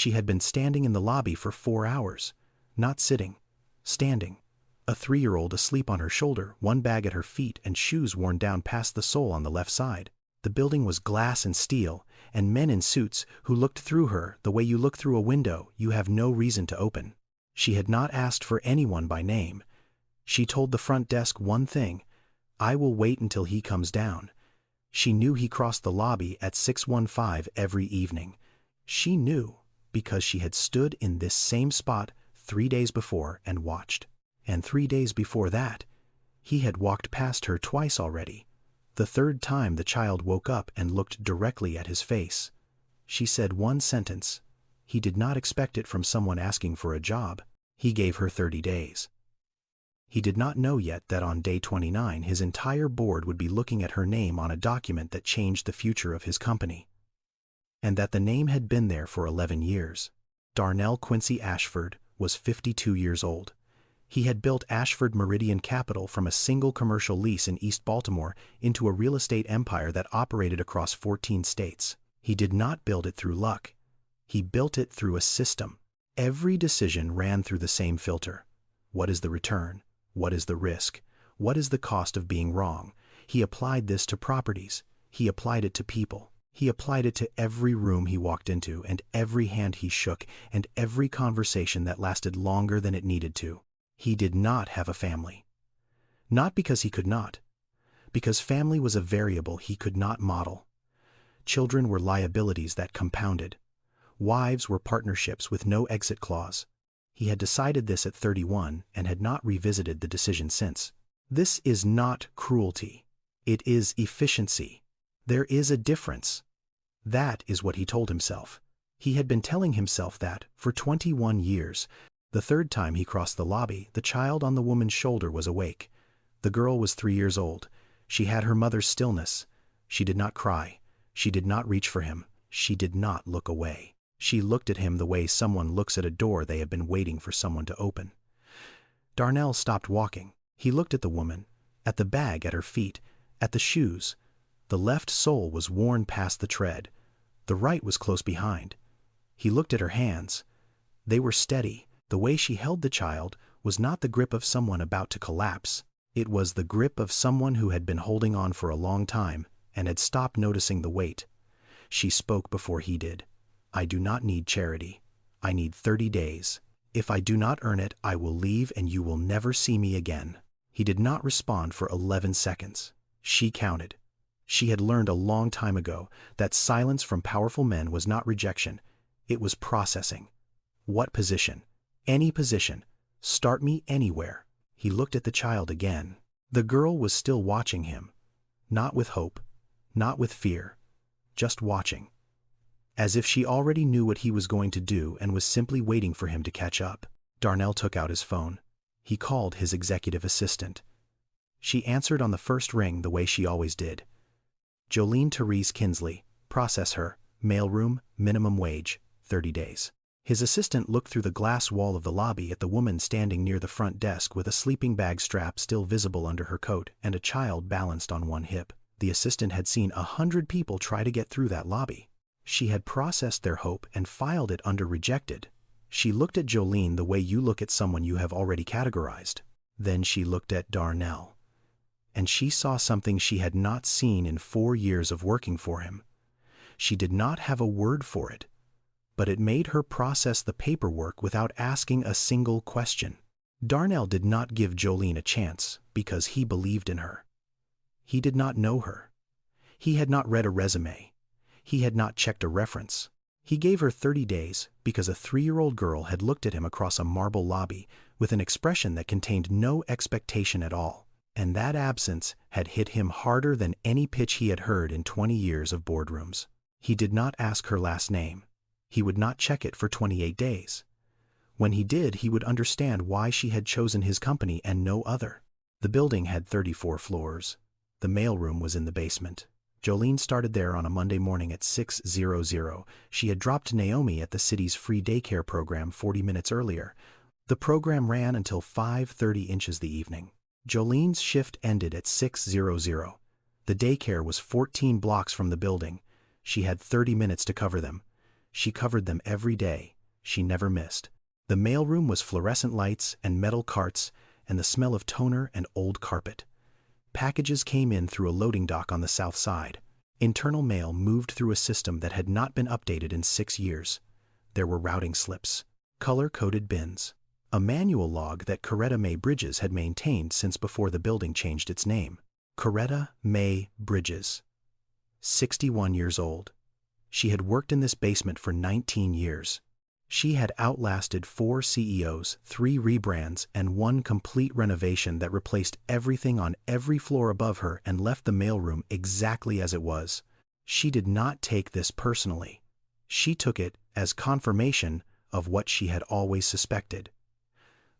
She had been standing in the lobby for 4 hours. Not sitting. Standing. A 3-year-old asleep on her shoulder, one bag at her feet and shoes worn down past the sole on the left side. The building was glass and steel, and men in suits who looked through her the way you look through a window you have no reason to open. She had not asked for anyone by name. She told the front desk one thing: "I will wait until he comes down." She knew he crossed the lobby at 6:15 every evening. She knew because she had stood in this same spot 3 days before and watched. And 3 days before that, he had walked past her twice already. The third time the child woke up and looked directly at his face. She said one sentence. He did not expect it from someone asking for a job. He gave her 30 days. He did not know yet that on day 29 his entire board would be looking at her name on a document that changed the future of his company. And that the name had been there for 11 years. Darnell Quincy Ashford was 52 years old. He had built Ashford Meridian Capital from a single commercial lease in East Baltimore into a real estate empire that operated across 14 states. He did not build it through luck. He built it through a system. Every decision ran through the same filter. What is the return? What is the risk? What is the cost of being wrong? He applied this to properties. He applied it to people. He applied it to every room he walked into and every hand he shook and every conversation that lasted longer than it needed to. He did not have a family. Not because he could not. Because family was a variable he could not model. Children were liabilities that compounded. Wives were partnerships with no exit clause. He had decided this at 31 and had not revisited the decision since. This is not cruelty. It is efficiency. There is a difference. That is what he told himself. He had been telling himself that for 21 years. The third time he crossed the lobby, the child on the woman's shoulder was awake. The girl was 3 years old. She had her mother's stillness. She did not cry. She did not reach for him. She did not look away. She looked at him the way someone looks at a door they have been waiting for someone to open. Darnell stopped walking. He looked at the woman, at the bag at her feet, at the shoes. The left sole was worn past the tread. The right was close behind. He looked at her hands. They were steady. The way she held the child was not the grip of someone about to collapse. It was the grip of someone who had been holding on for a long time and had stopped noticing the weight. She spoke before he did. "I do not need charity. I need 30 days. If I do not earn it, I will leave and you will never see me again." He did not respond for 11 seconds. She counted. She had learned a long time ago that silence from powerful men was not rejection. It was processing. What position? Any position. Start me anywhere. He looked at the child again. The girl was still watching him. Not with hope. Not with fear. Just watching. As if she already knew what he was going to do and was simply waiting for him to catch up. Darnell took out his phone. He called his executive assistant. She answered on the first ring the way she always did. Jolene Therese Kinsley, process her, mailroom, minimum wage, 30 days. His assistant looked through the glass wall of the lobby at the woman standing near the front desk with a sleeping bag strap still visible under her coat and a child balanced on one hip. The assistant had seen 100 people try to get through that lobby. She had processed their hope and filed it under rejected. She looked at Jolene the way you look at someone you have already categorized. Then she looked at Darnell. And she saw something she had not seen in 4 years of working for him. She did not have a word for it, but it made her process the paperwork without asking a single question. Darnell did not give Jolene a chance because he believed in her. He did not know her. He had not read a resume. He had not checked a reference. He gave her 30 days because a 3-year-old girl had looked at him across a marble lobby with an expression that contained no expectation at all. And that absence had hit him harder than any pitch he had heard in 20 years of boardrooms. He did not ask her last name. He would not check it for 28 days. When he did, he would understand why she had chosen his company and no other. The building had 34 floors. The mailroom was in the basement. Jolene started there on a Monday morning at 6:00. She had dropped Naomi at the city's free daycare program 40 minutes earlier. The program ran until 5:30 the evening. Jolene's shift ended at 6:00. The daycare was 14 blocks from the building. She had 30 minutes to cover them. She covered them every day. She never missed. The mailroom was fluorescent lights and metal carts and the smell of toner and old carpet. Packages came in through a loading dock on the south side. Internal mail moved through a system that had not been updated in 6 years. There were routing slips, color-coded bins, a manual log that Coretta May Bridges had maintained since before the building changed its name. Coretta May Bridges, 61 years old. She had worked in this basement for 19 years. She had outlasted 4 CEOs, 3 rebrands, and 1 complete renovation that replaced everything on every floor above her and left the mailroom exactly as it was. She did not take this personally. She took it as confirmation of what she had always suspected.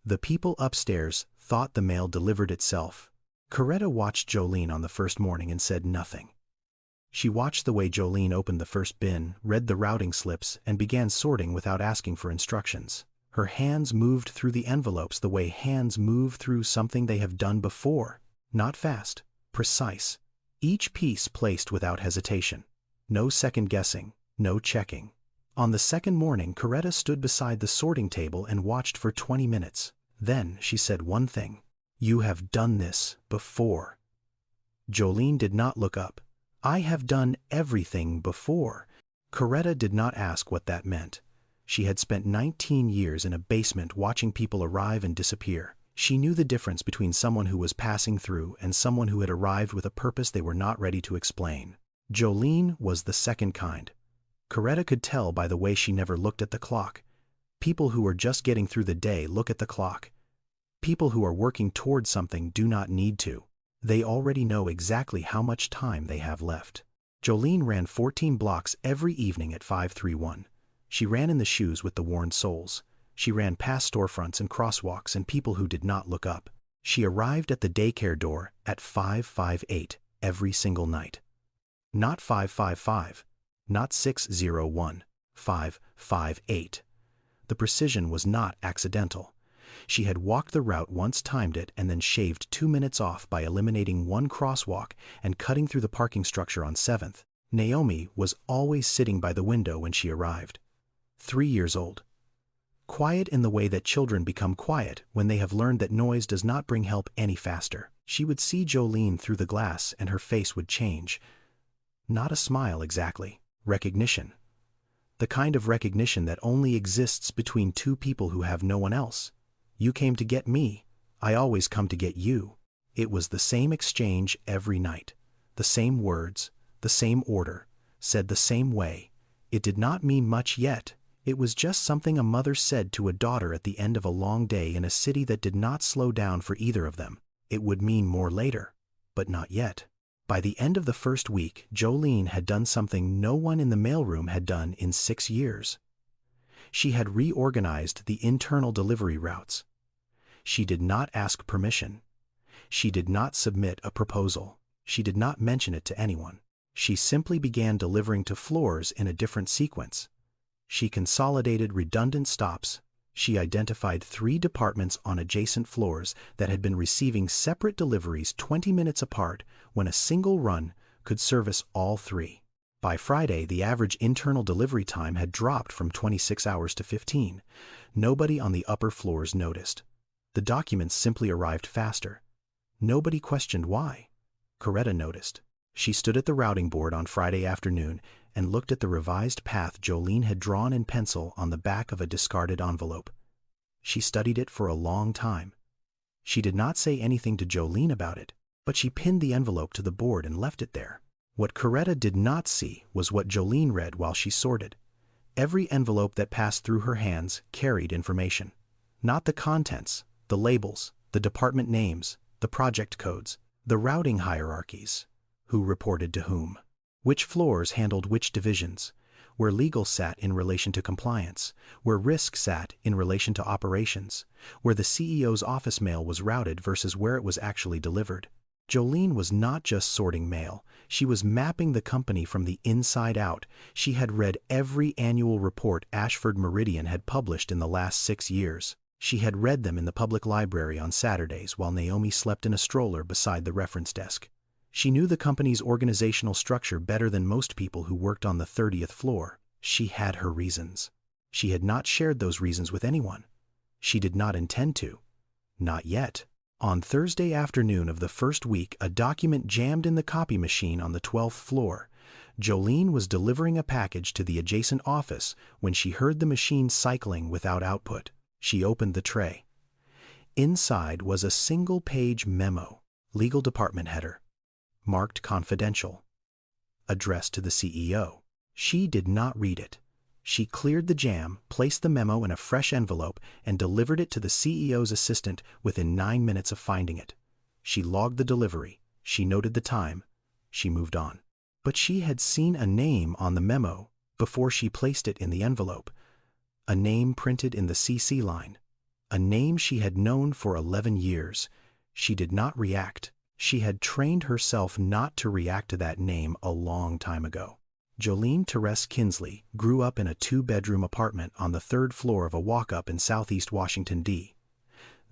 The people upstairs thought the mail delivered itself. Coretta watched Jolene on the first morning and said nothing. She watched the way Jolene opened the first bin, read the routing slips, and began sorting without asking for instructions. Her hands moved through the envelopes the way hands move through something they have done before. Not fast, precise. Each piece placed without hesitation. No second guessing, no checking. On the second morning, Coretta stood beside the sorting table and watched for 20 minutes. Then she said one thing. "You have done this before." Jolene did not look up. "I have done everything before." Coretta did not ask what that meant. She had spent 19 years in a basement watching people arrive and disappear. She knew the difference between someone who was passing through and someone who had arrived with a purpose they were not ready to explain. Jolene was the second kind. Coretta could tell by the way she never looked at the clock. People who are just getting through the day look at the clock. People who are working towards something do not need to. They already know exactly how much time they have left. Jolene ran 14 blocks every evening at 531. She ran in the shoes with the worn soles. She ran past storefronts and crosswalks and people who did not look up. She arrived at the daycare door at 558 every single night. Not 555, not 601, 558. The precision was not accidental. She had walked the route once, timed it, and then shaved 2 minutes off by eliminating 1 crosswalk and cutting through the parking structure on 7th. Naomi was always sitting by the window when she arrived. 3 years old. Quiet in the way that children become quiet when they have learned that noise does not bring help any faster. She would see Jolene through the glass and her face would change. Not a smile exactly. Recognition. The kind of recognition that only exists between 2 people who have no one else. "You came to get me. I always come to get you." It was the same exchange every night. The same words, the same order, said the same way. It did not mean much yet. It was just something a mother said to a daughter at the end of a long day in a city that did not slow down for either of them. It would mean more later, but not yet. By the end of the first week, Jolene had done something no one in the mailroom had done in 6 years. She had reorganized the internal delivery routes. She did not ask permission. She did not submit a proposal. She did not mention it to anyone. She simply began delivering to floors in a different sequence. She consolidated redundant stops. She identified 3 departments on adjacent floors that had been receiving separate deliveries 20 minutes apart when a single run could service all 3. By Friday, the average internal delivery time had dropped from 26 hours to 15. Nobody on the upper floors noticed. The documents simply arrived faster. Nobody questioned why. Coretta noticed. She stood at the routing board on Friday afternoon and looked at the revised path Jolene had drawn in pencil on the back of a discarded envelope. She studied it for a long time. She did not say anything to Jolene about it, but she pinned the envelope to the board and left it there. What Coretta did not see was what Jolene read while she sorted. Every envelope that passed through her hands carried information. Not the contents, the labels, the department names, the project codes, the routing hierarchies. Who reported to whom? Which floors handled which divisions? Where legal sat in relation to compliance? Where risk sat in relation to operations? Where the CEO's office mail was routed versus where it was actually delivered? Jolene was not just sorting mail. She was mapping the company from the inside out. She had read every annual report Ashford Meridian had published in the last 6 years. She had read them in the public library on Saturdays while Naomi slept in a stroller beside the reference desk. She knew the company's organizational structure better than most people who worked on the 30th floor. She had her reasons. She had not shared those reasons with anyone. She did not intend to. Not yet. On Thursday afternoon of the first week, a document jammed in the copy machine on the 12th floor. Jolene was delivering a package to the adjacent office when she heard the machine cycling without output. She opened the tray. Inside was a single-page memo, legal department header, marked confidential, addressed to the CEO. She did not read it. She cleared the jam, placed the memo in a fresh envelope, and delivered it to the CEO's assistant within 9 minutes of finding it. She logged the delivery. She noted the time. She moved on. But she had seen a name on the memo before she placed it in the envelope. A name printed in the CC line. A name she had known for 11 years. She did not react. She had trained herself not to react to that name a long time ago. Jolene Therese Kinsley grew up in a 2-bedroom apartment on the 3rd floor of a walk-up in southeast Washington, D.C.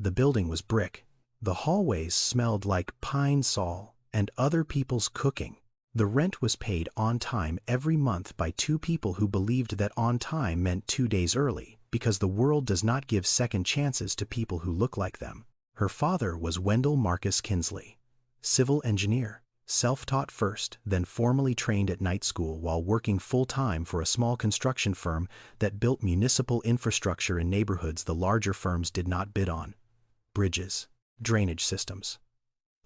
The building was brick. The hallways smelled like pine sol and other people's cooking. The rent was paid on time every month by 2 people who believed that on time meant 2 days early, because the world does not give second chances to people who look like them. Her father was Wendell Marcus Kinsley, civil engineer. Self-taught first, then formally trained at night school while working full-time for a small construction firm that built municipal infrastructure in neighborhoods the larger firms did not bid on. Bridges, drainage systems,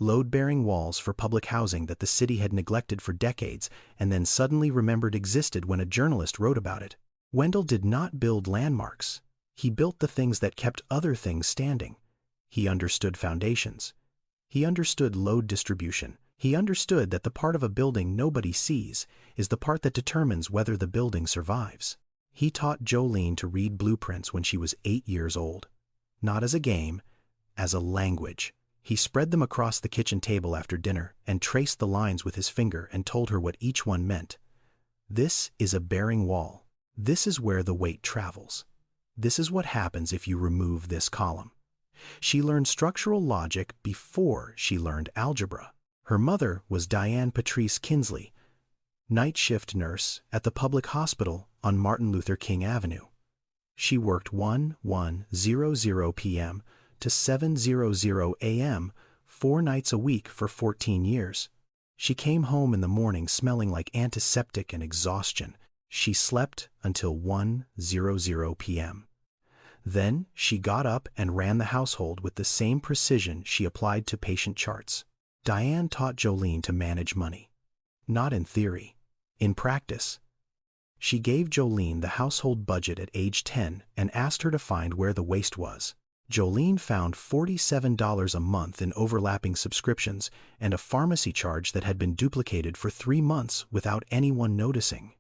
load-bearing walls for public housing that the city had neglected for decades and then suddenly remembered existed when a journalist wrote about it. Wendell did not build landmarks. He built the things that kept other things standing. He understood foundations. He understood load distribution. He understood that the part of a building nobody sees is the part that determines whether the building survives. He taught Jolene to read blueprints when she was 8 years old. Not as a game, as a language. He spread them across the kitchen table after dinner and traced the lines with his finger and told her what each one meant. This is a bearing wall. This is where the weight travels. This is what happens if you remove this column. She learned structural logic before she learned algebra. Her mother was Diane Patrice Kinsley, night shift nurse at the public hospital on Martin Luther King Avenue. She worked 1:00 p.m. to 7:00 a.m. 4 nights a week for 14 years. She came home in the morning smelling like antiseptic and exhaustion. She slept until 1:00 p.m. Then she got up and ran the household with the same precision she applied to patient charts. Diane taught Jolene to manage money. Not in theory, in practice. She gave Jolene the household budget at age 10 and asked her to find where the waste was. Jolene found $47 a month in overlapping subscriptions and a pharmacy charge that had been duplicated for 3 months without anyone noticing.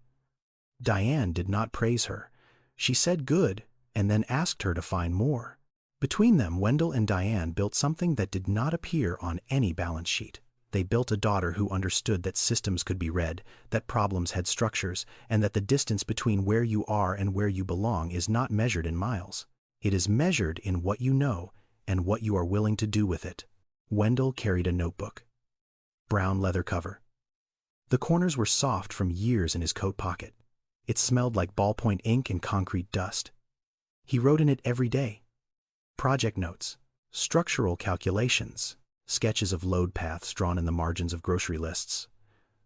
Diane did not praise her. She said good and then asked her to find more. Between them, Wendell and Diane built something that did not appear on any balance sheet. They built a daughter who understood that systems could be read, that problems had structures, and that the distance between where you are and where you belong is not measured in miles. It is measured in what you know and what you are willing to do with it. Wendell carried a notebook. Brown leather cover. The corners were soft from years in his coat pocket. It smelled like ballpoint ink and concrete dust. He wrote in it every day. Project notes, structural calculations, sketches of load paths drawn in the margins of grocery lists,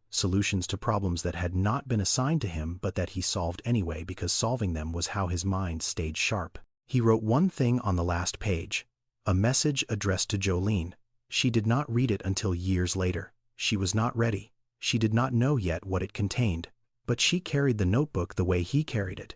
solutions to problems that had not been assigned to him but that he solved anyway because solving them was how his mind stayed sharp. He wrote one thing on the last page, a message addressed to Jolene. She did not read it until years later. She was not ready. She did not know yet what it contained, but she carried the notebook the way he carried it,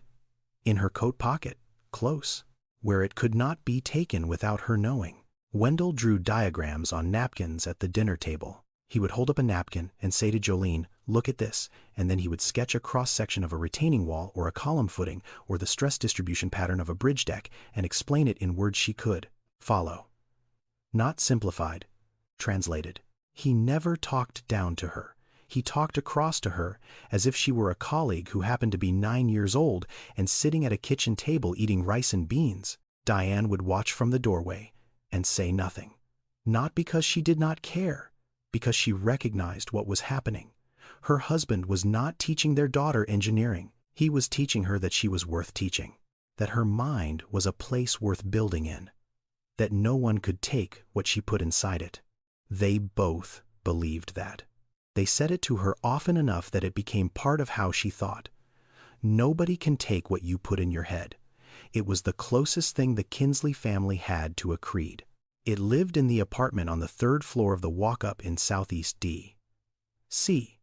in her coat pocket, close, where it could not be taken without her knowing. Wendell drew diagrams on napkins at the dinner table. He would hold up a napkin and say to Jolene, "Look at this," and then he would sketch a cross-section of a retaining wall or a column footing or the stress distribution pattern of a bridge deck and explain it in words she could follow. Not simplified, translated. He never talked down to her. He talked across to her as if she were a colleague who happened to be 9 years old and sitting at a kitchen table eating rice and beans. Diane would watch from the doorway and say nothing. Not because she did not care, because she recognized what was happening. Her husband was not teaching their daughter engineering. He was teaching her that she was worth teaching, that her mind was a place worth building in, that no one could take what she put inside it. They both believed that. They said it to her often enough that it became part of how she thought. Nobody can take what you put in your head. It was the closest thing the Kinsley family had to a creed. It lived in the apartment on the 3rd floor of the walk-up in Southeast D.C.,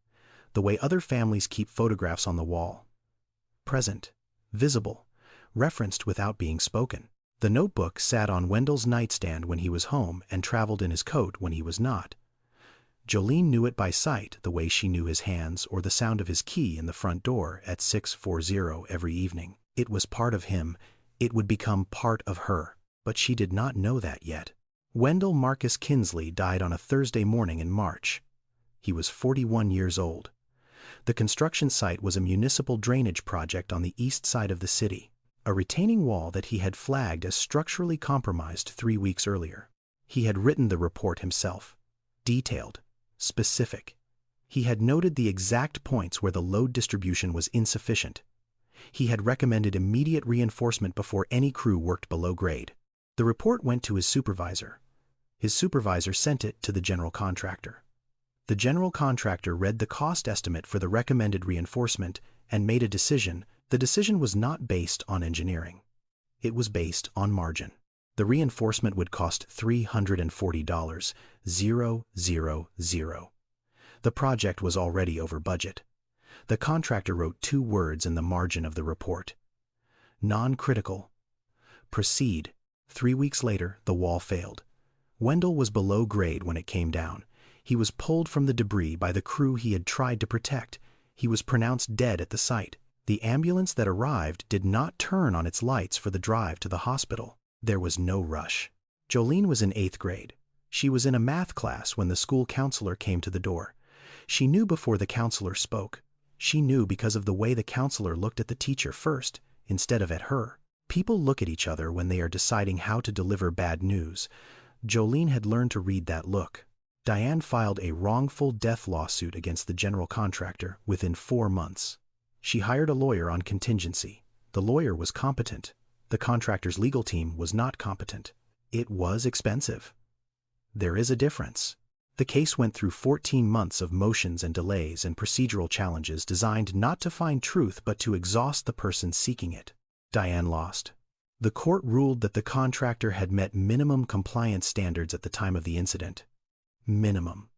the way other families keep photographs on the wall. Present, visible, referenced without being spoken. The notebook sat on Wendell's nightstand when he was home and traveled in his coat when he was not. Jolene knew it by sight, the way she knew his hands or the sound of his key in the front door at 6:40 every evening. It was part of him. It would become part of her. But she did not know that yet. Wendell Marcus Kinsley died on a Thursday morning in March. He was 41 years old. The construction site was a municipal drainage project on the east side of the city, a retaining wall that he had flagged as structurally compromised 3 weeks earlier. He had written the report himself. Detailed. Specific. He had noted the exact points where the load distribution was insufficient. He had recommended immediate reinforcement before any crew worked below grade. The report went to his supervisor. His supervisor sent it to the general contractor. The general contractor read the cost estimate for the recommended reinforcement and made a decision. The decision was not based on engineering. It was based on margin. The reinforcement would cost $340. The project was already over budget. The contractor wrote 2 words in the margin of the report. Non-critical. Proceed. 3 weeks later, the wall failed. Wendell was below grade when it came down. He was pulled from the debris by the crew he had tried to protect. He was pronounced dead at the site. The ambulance that arrived did not turn on its lights for the drive to the hospital. There was no rush. Jolene was in 8th grade. She was in a math class when the school counselor came to the door. She knew before the counselor spoke. She knew because of the way the counselor looked at the teacher first, instead of at her. People look at each other when they are deciding how to deliver bad news. Jolene had learned to read that look. Diane filed a wrongful death lawsuit against the general contractor within 4 months. She hired a lawyer on contingency. The lawyer was competent. The contractor's legal team was not competent. It was expensive. There is a difference. The case went through 14 months of motions and delays and procedural challenges designed not to find truth but to exhaust the person seeking it. Diane lost. The court ruled that the contractor had met minimum compliance standards at the time of the incident. Minimum.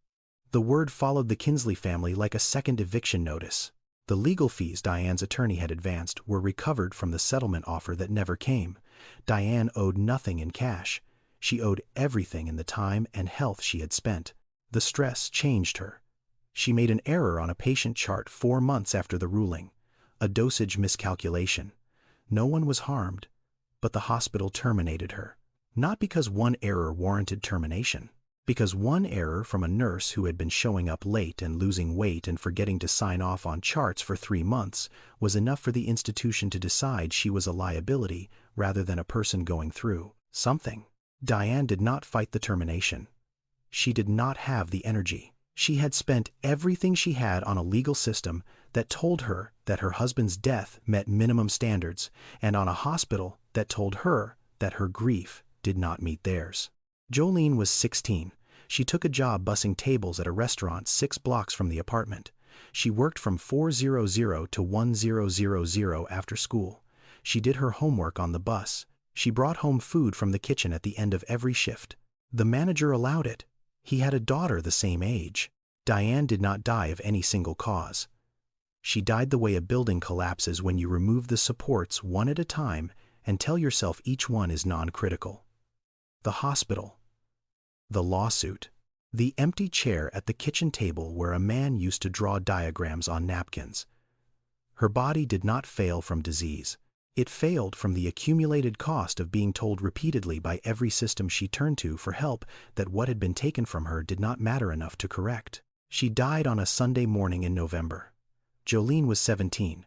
The word followed the Kinsley family like a second eviction notice. The legal fees Diane's attorney had advanced were recovered from the settlement offer that never came. Diane owed nothing in cash. She owed everything in the time and health she had spent. The stress changed her. She made an error on a patient chart 4 months after the ruling, a dosage miscalculation. No one was harmed, but the hospital terminated her. Not because one error warranted termination. Because one error from a nurse who had been showing up late and losing weight and forgetting to sign off on charts for 3 months was enough for the institution to decide she was a liability rather than a person going through something. Diane did not fight the termination. She did not have the energy. She had spent everything she had on a legal system that told her that her husband's death met minimum standards and on a hospital that told her that her grief did not meet theirs. Jolene was 16. She took a job bussing tables at a restaurant 6 blocks from the apartment. She worked from 4:00 to 10:00 after school. She did her homework on the bus. She brought home food from the kitchen at the end of every shift. The manager allowed it. He had a daughter the same age. Diane did not die of any single cause. She died the way a building collapses when you remove the supports one at a time and tell yourself each one is non-critical. The hospital. The lawsuit. The empty chair at the kitchen table where a man used to draw diagrams on napkins. Her body did not fail from disease. It failed from the accumulated cost of being told repeatedly by every system she turned to for help that what had been taken from her did not matter enough to correct. She died on a Sunday morning in November. Jolene was 17.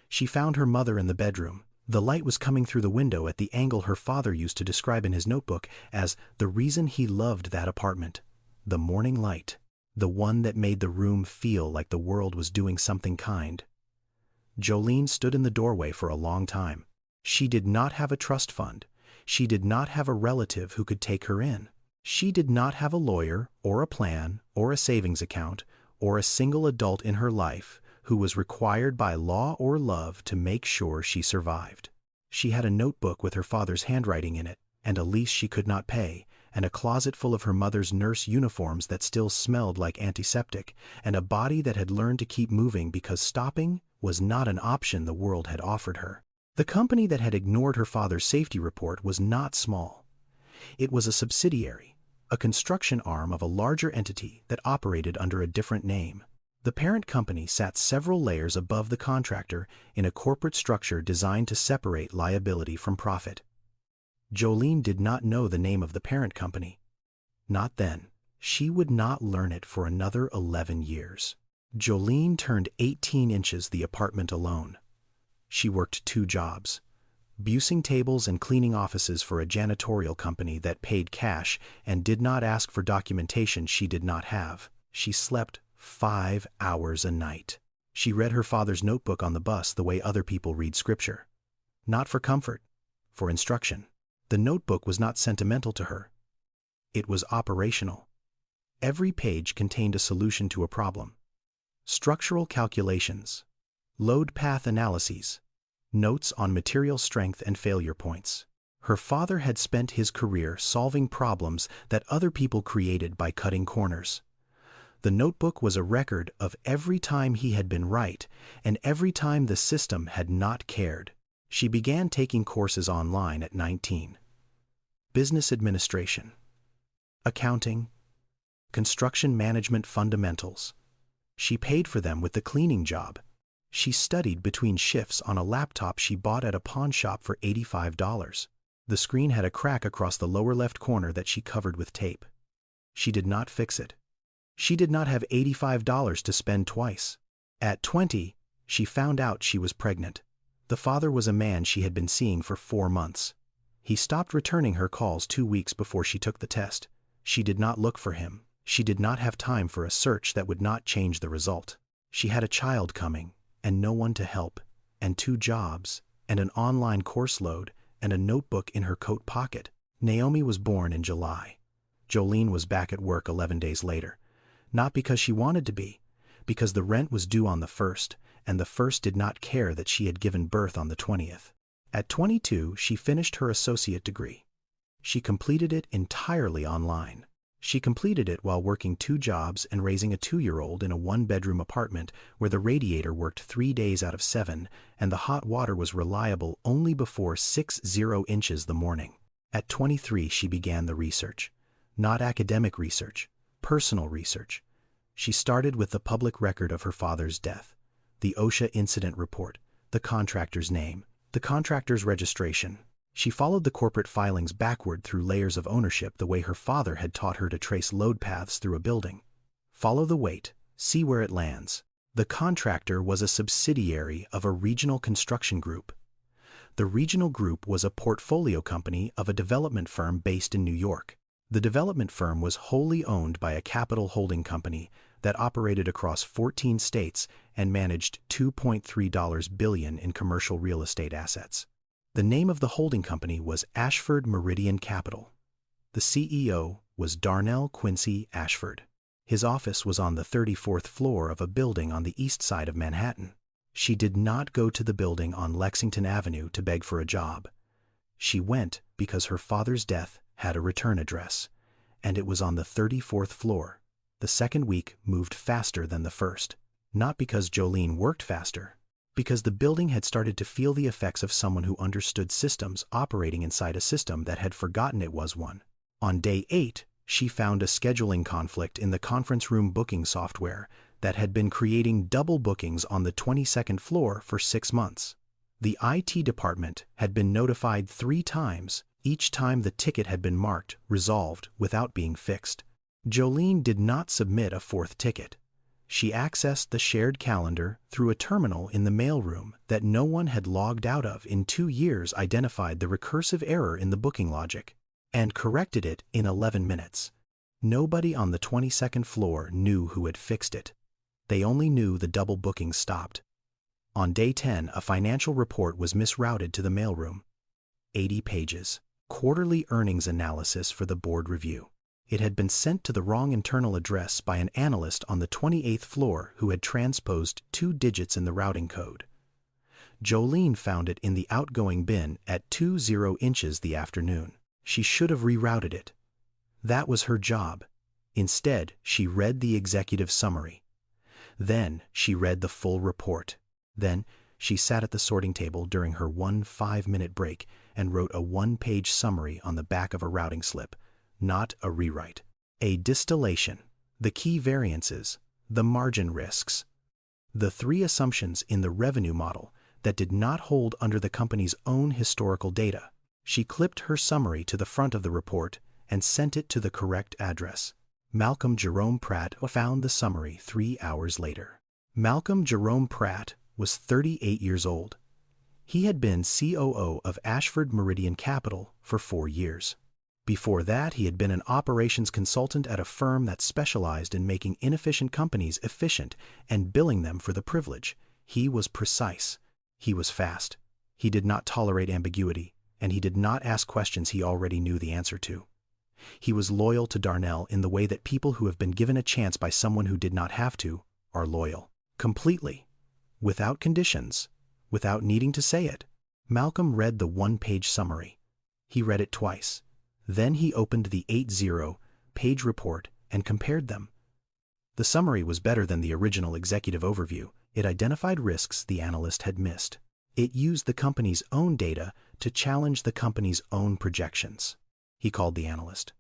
She found her mother in the bedroom. The light was coming through the window at the angle her father used to describe in his notebook as the reason he loved that apartment. The morning light. The one that made the room feel like the world was doing something kind. Jolene stood in the doorway for a long time. She did not have a trust fund. She did not have a relative who could take her in. She did not have a lawyer, or a plan, or a savings account, or a single adult in her life who was required by law or love to make sure she survived. She had a notebook with her father's handwriting in it, and a lease she could not pay, and a closet full of her mother's nurse uniforms that still smelled like antiseptic, and a body that had learned to keep moving because stopping was not an option the world had offered her. The company that had ignored her father's safety report was not small. It was a subsidiary, a construction arm of a larger entity that operated under a different name. The parent company sat several layers above the contractor in a corporate structure designed to separate liability from profit. Jolene did not know the name of the parent company. Not then. She would not learn it for another 11 years. Jolene turned 18 inches the apartment alone. She worked 2 jobs, bussing tables and cleaning offices for a janitorial company that paid cash and did not ask for documentation she did not have. She slept 5 hours a night. She read her father's notebook on the bus the way other people read scripture. Not for comfort, for instruction. The notebook was not sentimental to her. It was operational. Every page contained a solution to a problem. Structural calculations, load path analyses, notes on material strength and failure points. Her father had spent his career solving problems that other people created by cutting corners. The notebook was a record of every time he had been right and every time the system had not cared. She began taking courses online at 19. Business administration, accounting, construction management fundamentals. She paid for them with the cleaning job. She studied between shifts on a laptop she bought at a pawn shop for $85. The screen had a crack across the lower left corner that she covered with tape. She did not fix it. She did not have $85 to spend twice. At 20, she found out she was pregnant. The father was a man she had been seeing for 4 months. He stopped returning her calls 2 weeks before she took the test. She did not look for him. She did not have time for a search that would not change the result. She had a child coming, and no one to help, and 2 jobs, and an online course load, and a notebook in her coat pocket. Naomi was born in July. Jolene was back at work 11 days later. Not because she wanted to be, because the rent was due on the 1st, and the 1st did not care that she had given birth on the 20th. At 22, she finished her associate degree. She completed it entirely online. She completed it while working 2 jobs and raising a 2-year-old in a 1-bedroom apartment where the radiator worked 3 days out of 7 and the hot water was reliable only before 60 inches the morning. At 23, she began the research. Not academic research, personal research. She started with the public record of her father's death, the OSHA incident report, the contractor's name, the contractor's registration. She followed the corporate filings backward through layers of ownership the way her father had taught her to trace load paths through a building. Follow the weight, see where it lands. The contractor was a subsidiary of a regional construction group. The regional group was a portfolio company of a development firm based in New York. The development firm was wholly owned by a capital holding company that operated across 14 states and managed $2.3 billion in commercial real estate assets. The name of the holding company was Ashford Meridian Capital. The CEO was Darnell Quincy Ashford. His office was on the 34th floor of a building on the east side of Manhattan. She did not go to the building on Lexington Avenue to beg for a job. She went because her father's death had a return address, and it was on the 34th floor. The second week moved faster than the first. Not because Jolene worked faster, because the building had started to feel the effects of someone who understood systems operating inside a system that had forgotten it was one. On day 8, she found a scheduling conflict in the conference room booking software that had been creating double bookings on the 22nd floor for 6 months. The IT department had been notified 3 times, each time the ticket had been marked resolved without being fixed. Jolene did not submit a 4th ticket. She accessed the shared calendar through a terminal in the mailroom that no one had logged out of in 2 years, identified the recursive error in the booking logic, and corrected it in 11 minutes. Nobody on the 22nd floor knew who had fixed it. They only knew the double booking stopped. On day 10, a financial report was misrouted to the mailroom. 80 pages. Quarterly earnings analysis for the board review. It had been sent to the wrong internal address by an analyst on the 28th floor who had transposed 2 digits in the routing code. Jolene found it in the outgoing bin at 20 inches the afternoon. She should have rerouted it. That was her job. Instead, she read the executive summary. Then, she read the full report. Then, she sat at the sorting table during her 5-minute break and wrote a 1-page summary on the back of a routing slip, not a rewrite. A distillation, the key variances, the margin risks. The 3 assumptions in the revenue model that did not hold under the company's own historical data. She clipped her summary to the front of the report and sent it to the correct address. Malcolm Jerome Pratt found the summary 3 hours later. Malcolm Jerome Pratt was 38 years old. He had been COO of Ashford Meridian Capital for 4 years. Before that, he had been an operations consultant at a firm that specialized in making inefficient companies efficient and billing them for the privilege. He was precise. He was fast. He did not tolerate ambiguity, and he did not ask questions he already knew the answer to. He was loyal to Darnell in the way that people who have been given a chance by someone who did not have to are loyal. Completely. Without conditions. Without needing to say it. Malcolm read the 1-page summary. He read it twice. Then he opened the 80-page report and compared them. The summary was better than the original executive overview. It identified risks the analyst had missed. It used the company's own data to challenge the company's own projections. He called the analyst.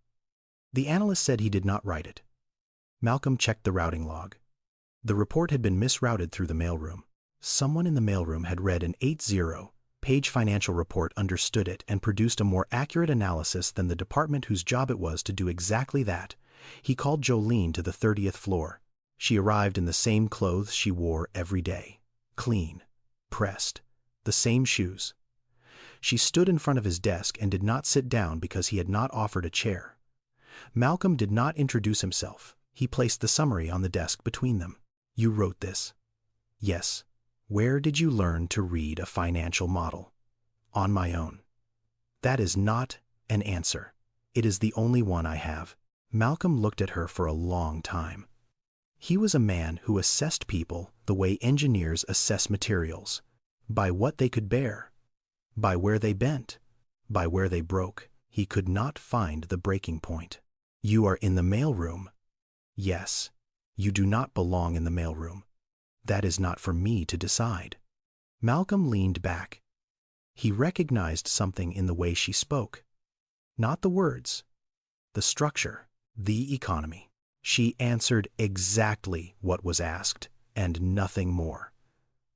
The analyst said he did not write it. Malcolm checked the routing log. The report had been misrouted through the mailroom. Someone in the mailroom had read an 80-page financial report, understood it, and produced a more accurate analysis than the department whose job it was to do exactly that. He called Jolene to the 30th floor. She arrived in the same clothes she wore every day. Clean. Pressed. The same shoes. She stood in front of his desk and did not sit down because he had not offered a chair. Malcolm did not introduce himself. He placed the summary on the desk between them. You wrote this? Yes. Where did you learn to read a financial model? On my own. That is not an answer. It is the only one I have. Malcolm looked at her for a long time. He was a man who assessed people the way engineers assess materials, by what they could bear, by where they bent, by where they broke. He could not find the breaking point. You are in the mailroom. Yes, you do not belong in the mailroom. That is not for me to decide. Malcolm leaned back. He recognized something in the way she spoke. Not the words, the structure, the economy. She answered exactly what was asked, and nothing more.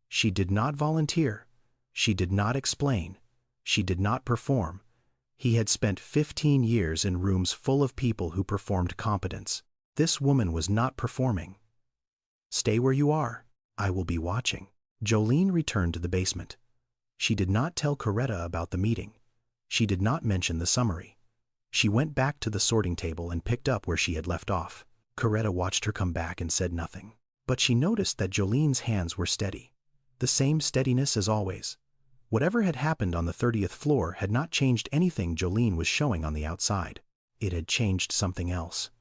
She did not volunteer. She did not explain. She did not perform. He had spent 15 years in rooms full of people who performed competence. This woman was not performing. Stay where you are. I will be watching. Jolene returned to the basement. She did not tell Coretta about the meeting. She did not mention the summary. She went back to the sorting table and picked up where she had left off. Coretta watched her come back and said nothing. But she noticed that Jolene's hands were steady. The same steadiness as always. Whatever had happened on the 30th floor had not changed anything Jolene was showing on the outside. It had changed something else.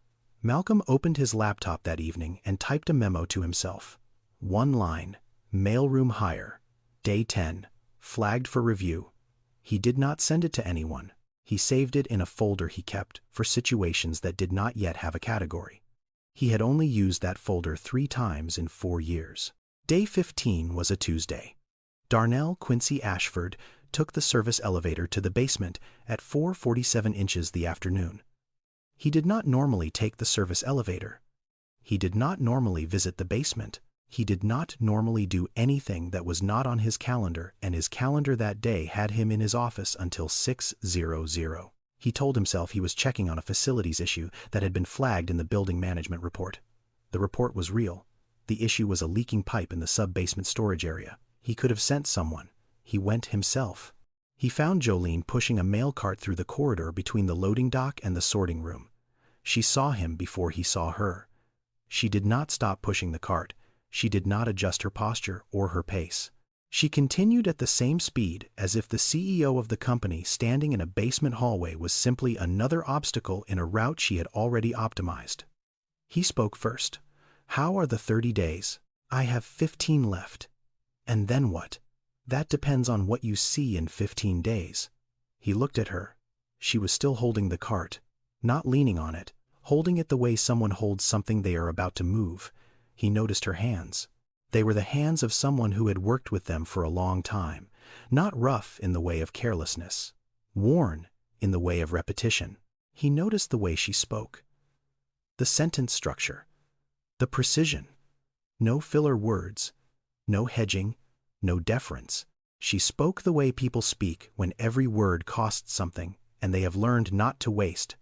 Malcolm opened his laptop that evening and typed a memo to himself. 1 line, mailroom hire, day 10, flagged for review. He did not send it to anyone. He saved it in a folder he kept for situations that did not yet have a category. He had only used that folder 3 times in 4 years. Day 15 was a Tuesday. Darnell Quincy Ashford took the service elevator to the basement at 4:47 inches the afternoon. He did not normally take the service elevator. He did not normally visit the basement. He did not normally do anything that was not on his calendar, and his calendar that day had him in his office until 6:00. He told himself he was checking on a facilities issue that had been flagged in the building management report. The report was real. The issue was a leaking pipe in the sub-basement storage area. He could have sent someone. He went himself. He found Jolene pushing a mail cart through the corridor between the loading dock and the sorting room. She saw him before he saw her. She did not stop pushing the cart. She did not adjust her posture or her pace. She continued at the same speed as if the CEO of the company standing in a basement hallway was simply another obstacle in a route she had already optimized. He spoke first. "How are the 30 days? I have 15 left. And then what? That depends on what you see in 15 days. He looked at her. She was still holding the cart, not leaning on it, holding it the way someone holds something they are about to move. He noticed her hands. They were the hands of someone who had worked with them for a long time, not rough in the way of carelessness, worn in the way of repetition. He noticed the way she spoke. The sentence structure. The precision. No filler words. No hedging. No deference. She spoke the way people speak when every word costs something and they have learned not to waste.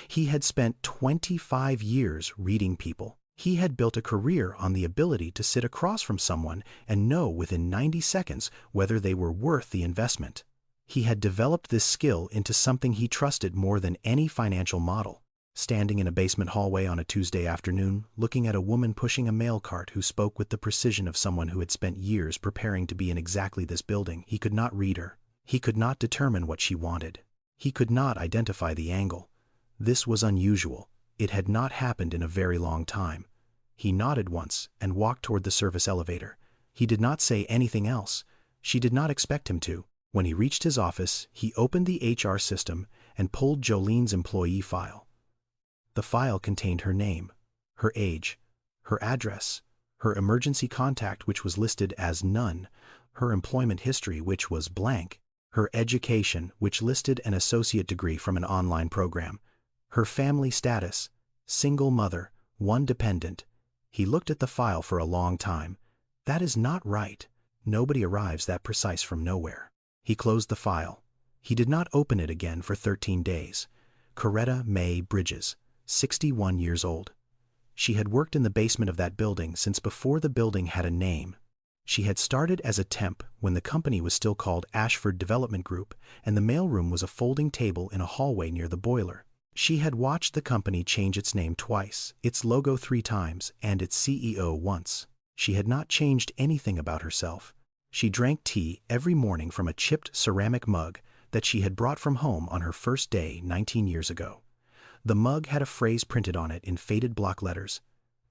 He had spent 25 years reading people. He had built a career on the ability to sit across from someone and know within 90 seconds whether they were worth the investment. He had developed this skill into something he trusted more than any financial model. Standing in a basement hallway on a Tuesday afternoon, looking at a woman pushing a mail cart who spoke with the precision of someone who had spent years preparing to be in exactly this building, he could not read her. He could not determine what she wanted. He could not identify the angle. This was unusual. It had not happened in a very long time. He nodded once and walked toward the service elevator. He did not say anything else. She did not expect him to. When he reached his office, he opened the HR system and pulled Jolene's employee file. The file contained her name, her age, her address, her emergency contact which was listed as none, her employment history which was blank, her education which listed an associate degree from an online program, her family status, single mother, one dependent. He looked at the file for a long time. That is not right. Nobody arrives that precise from nowhere. He closed the file. He did not open it again for 13 days. Coretta May Bridges, 61 years old. She had worked in the basement of that building since before the building had a name. She had started as a temp when the company was still called Ashford Development Group, and the mailroom was a folding table in a hallway near the boiler. She had watched the company change its name twice, its logo 3 times, and its CEO once. She had not changed anything about herself. She drank tea every morning from a chipped ceramic mug that she had brought from home on her first day 19 years ago. The mug had a phrase printed on it in faded block letters.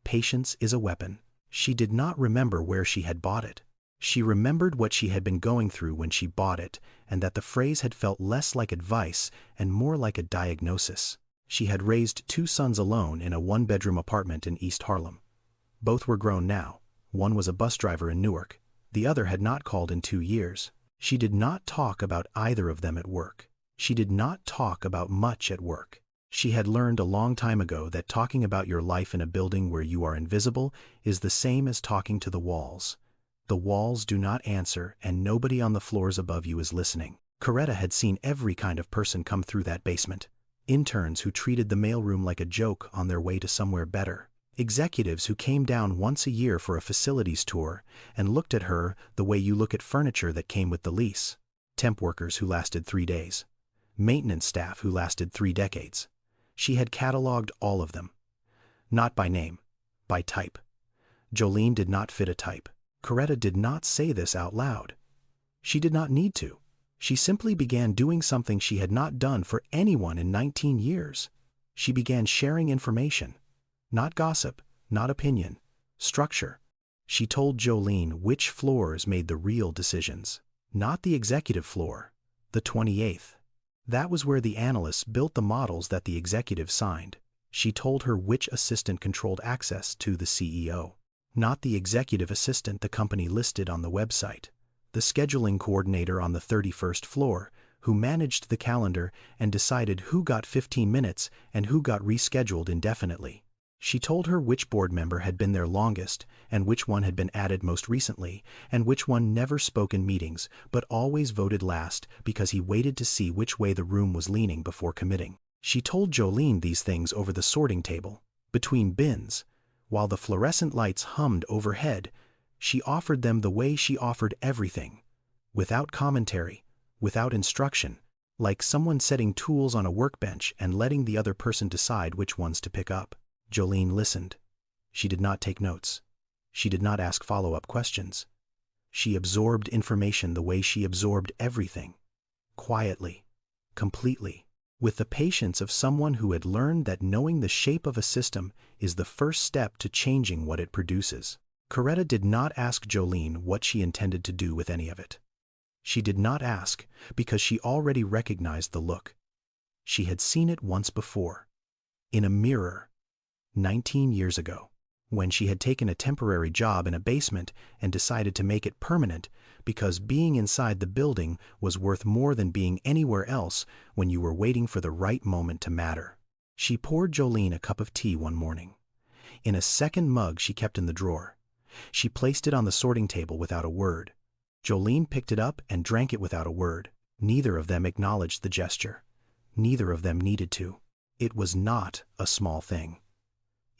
"Patience is a weapon." She did not remember where she had bought it. She remembered what she had been going through when she bought it, and that the phrase had felt less like advice and more like a diagnosis. She had raised 2 sons alone in a 1-bedroom apartment in East Harlem. Both were grown now. One was a bus driver in Newark. The other had not called in 2 years. She did not talk about either of them at work. She did not talk about much at work. She had learned a long time ago that talking about your life in a building where you are invisible is the same as talking to the walls. The walls do not answer, and nobody on the floors above you is listening. Coretta had seen every kind of person come through that basement. Interns who treated the mailroom like a joke on their way to somewhere better. Executives who came down once a year for a facilities tour and looked at her the way you look at furniture that came with the lease. Temp workers who lasted 3 days. Maintenance staff who lasted 3 decades. She had cataloged all of them. Not by name, by type. Jolene did not fit a type. Coretta did not say this out loud. She did not need to. She simply began doing something she had not done for anyone in 19 years. She began sharing information. Not gossip, not opinion, structure. She told Jolene which floors made the real decisions. Not the executive floor, the 28th. That was where the analysts built the models that the executive signed. She told her which assistant controlled access to the CEO. Not the executive assistant the company listed on the website. The scheduling coordinator on the 31st floor, who managed the calendar and decided who got 15 minutes and who got rescheduled indefinitely. She told her which board member had been there longest, and which one had been added most recently, and which one never spoke in meetings, but always voted last because he waited to see which way the room was leaning before committing. She told Jolene these things over the sorting table, between bins. While the fluorescent lights hummed overhead, she offered them the way she offered everything, without commentary, without instruction, like someone setting tools on a workbench and letting the other person decide which ones to pick up. Jolene listened. She did not take notes. She did not ask follow-up questions. She absorbed information the way she absorbed everything. Quietly. Completely. With the patience of someone who had learned that knowing the shape of a system is the first step to changing what it produces. Coretta did not ask Jolene what she intended to do with any of it. She did not ask because she already recognized the look. She had seen it once before. In a mirror. 19 years ago. When she had taken a temporary job in a basement and decided to make it permanent because being inside the building was worth more than being anywhere else when you were waiting for the right moment to matter. She poured Jolene a cup of tea one morning. In a second mug she kept in the drawer. She placed it on the sorting table without a word. Jolene picked it up and drank it without a word. Neither of them acknowledged the gesture. Neither of them needed to. It was not a small thing.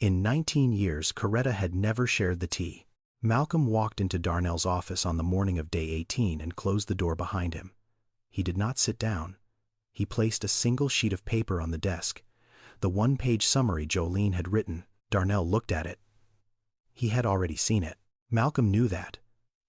In 19 years, Coretta had never shared the tea. Malcolm walked into Darnell's office on the morning of day 18 and closed the door behind him. He did not sit down. He placed a single sheet of paper on the desk. The one-page summary Jolene had written. Darnell looked at it. He had already seen it. Malcolm knew that.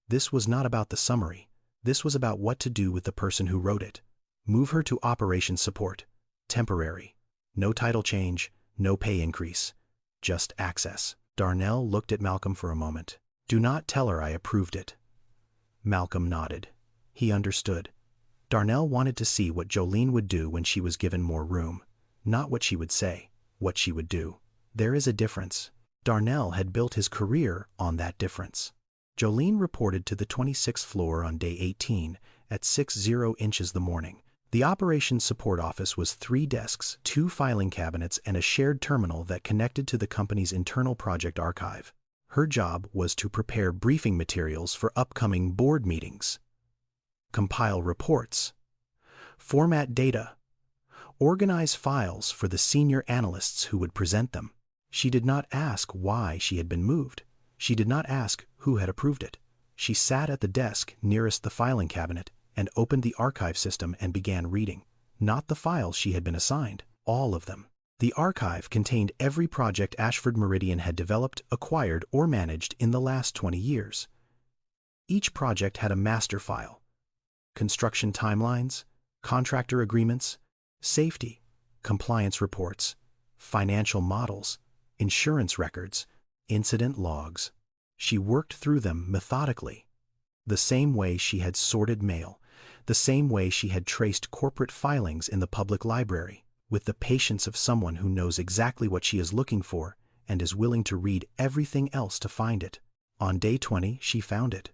This was not about the summary. This was about what to do with the person who wrote it. Move her to operations support. Temporary. No title change, no pay increase. Just access. Darnell looked at Malcolm for a moment. Do not tell her I approved it. Malcolm nodded. He understood. Darnell wanted to see what Jolene would do when she was given more room. Not what she would say, what she would do. There is a difference. Darnell had built his career on that difference. Jolene reported to the 26th floor on day 18 at 60 inches the morning. The operations support office was 3 desks, 2 filing cabinets, and a shared terminal that connected to the company's internal project archive. Her job was to prepare briefing materials for upcoming board meetings, compile reports, format data, organize files for the senior analysts who would present them. She did not ask why she had been moved. She did not ask who had approved it. She sat at the desk nearest the filing cabinet and opened the archive system and began reading. Not the files she had been assigned, all of them. The archive contained every project Ashford Meridian had developed, acquired, or managed in the last 20 years. Each project had a master file. Construction timelines, contractor agreements, safety, compliance reports, financial models, insurance records, incident logs. She worked through them methodically, the same way she had sorted mail, the same way she had traced corporate filings in the public library, with the patience of someone who knows exactly what she is looking for and is willing to read everything else to find it. On day 20, she found it.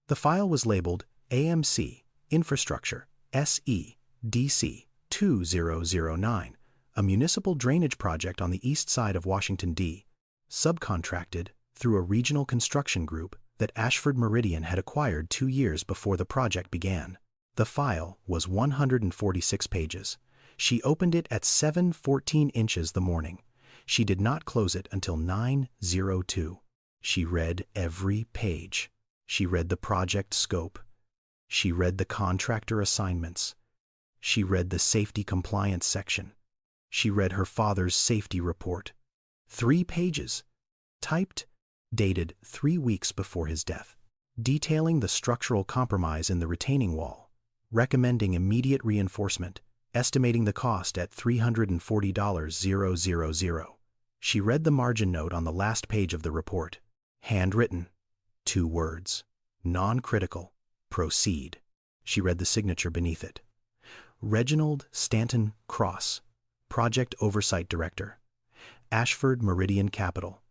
The file was labeled AMC, Infrastructure, SE, DC 2009, a municipal drainage project on the east side of Washington, D.C., subcontracted through a regional construction group that Ashford Meridian had acquired 2 years before the project began. The file was 146 pages. She opened it at 7:14 inches the morning. She did not close it until 9:02. She read every page. She read the project scope. She read the contractor assignments. She read the safety compliance section. She read her father's safety report. 3 pages, typed, dated 3 weeks before his death, detailing the structural compromise in the retaining wall, recommending immediate reinforcement, estimating the cost at $340,000. She read the margin note on the last page of the report. Handwritten. 2 words. Non-critical. Proceed. She read the signature beneath it. Reginald Stanton Cross, Project Oversight Director, Ashford Meridian Capital.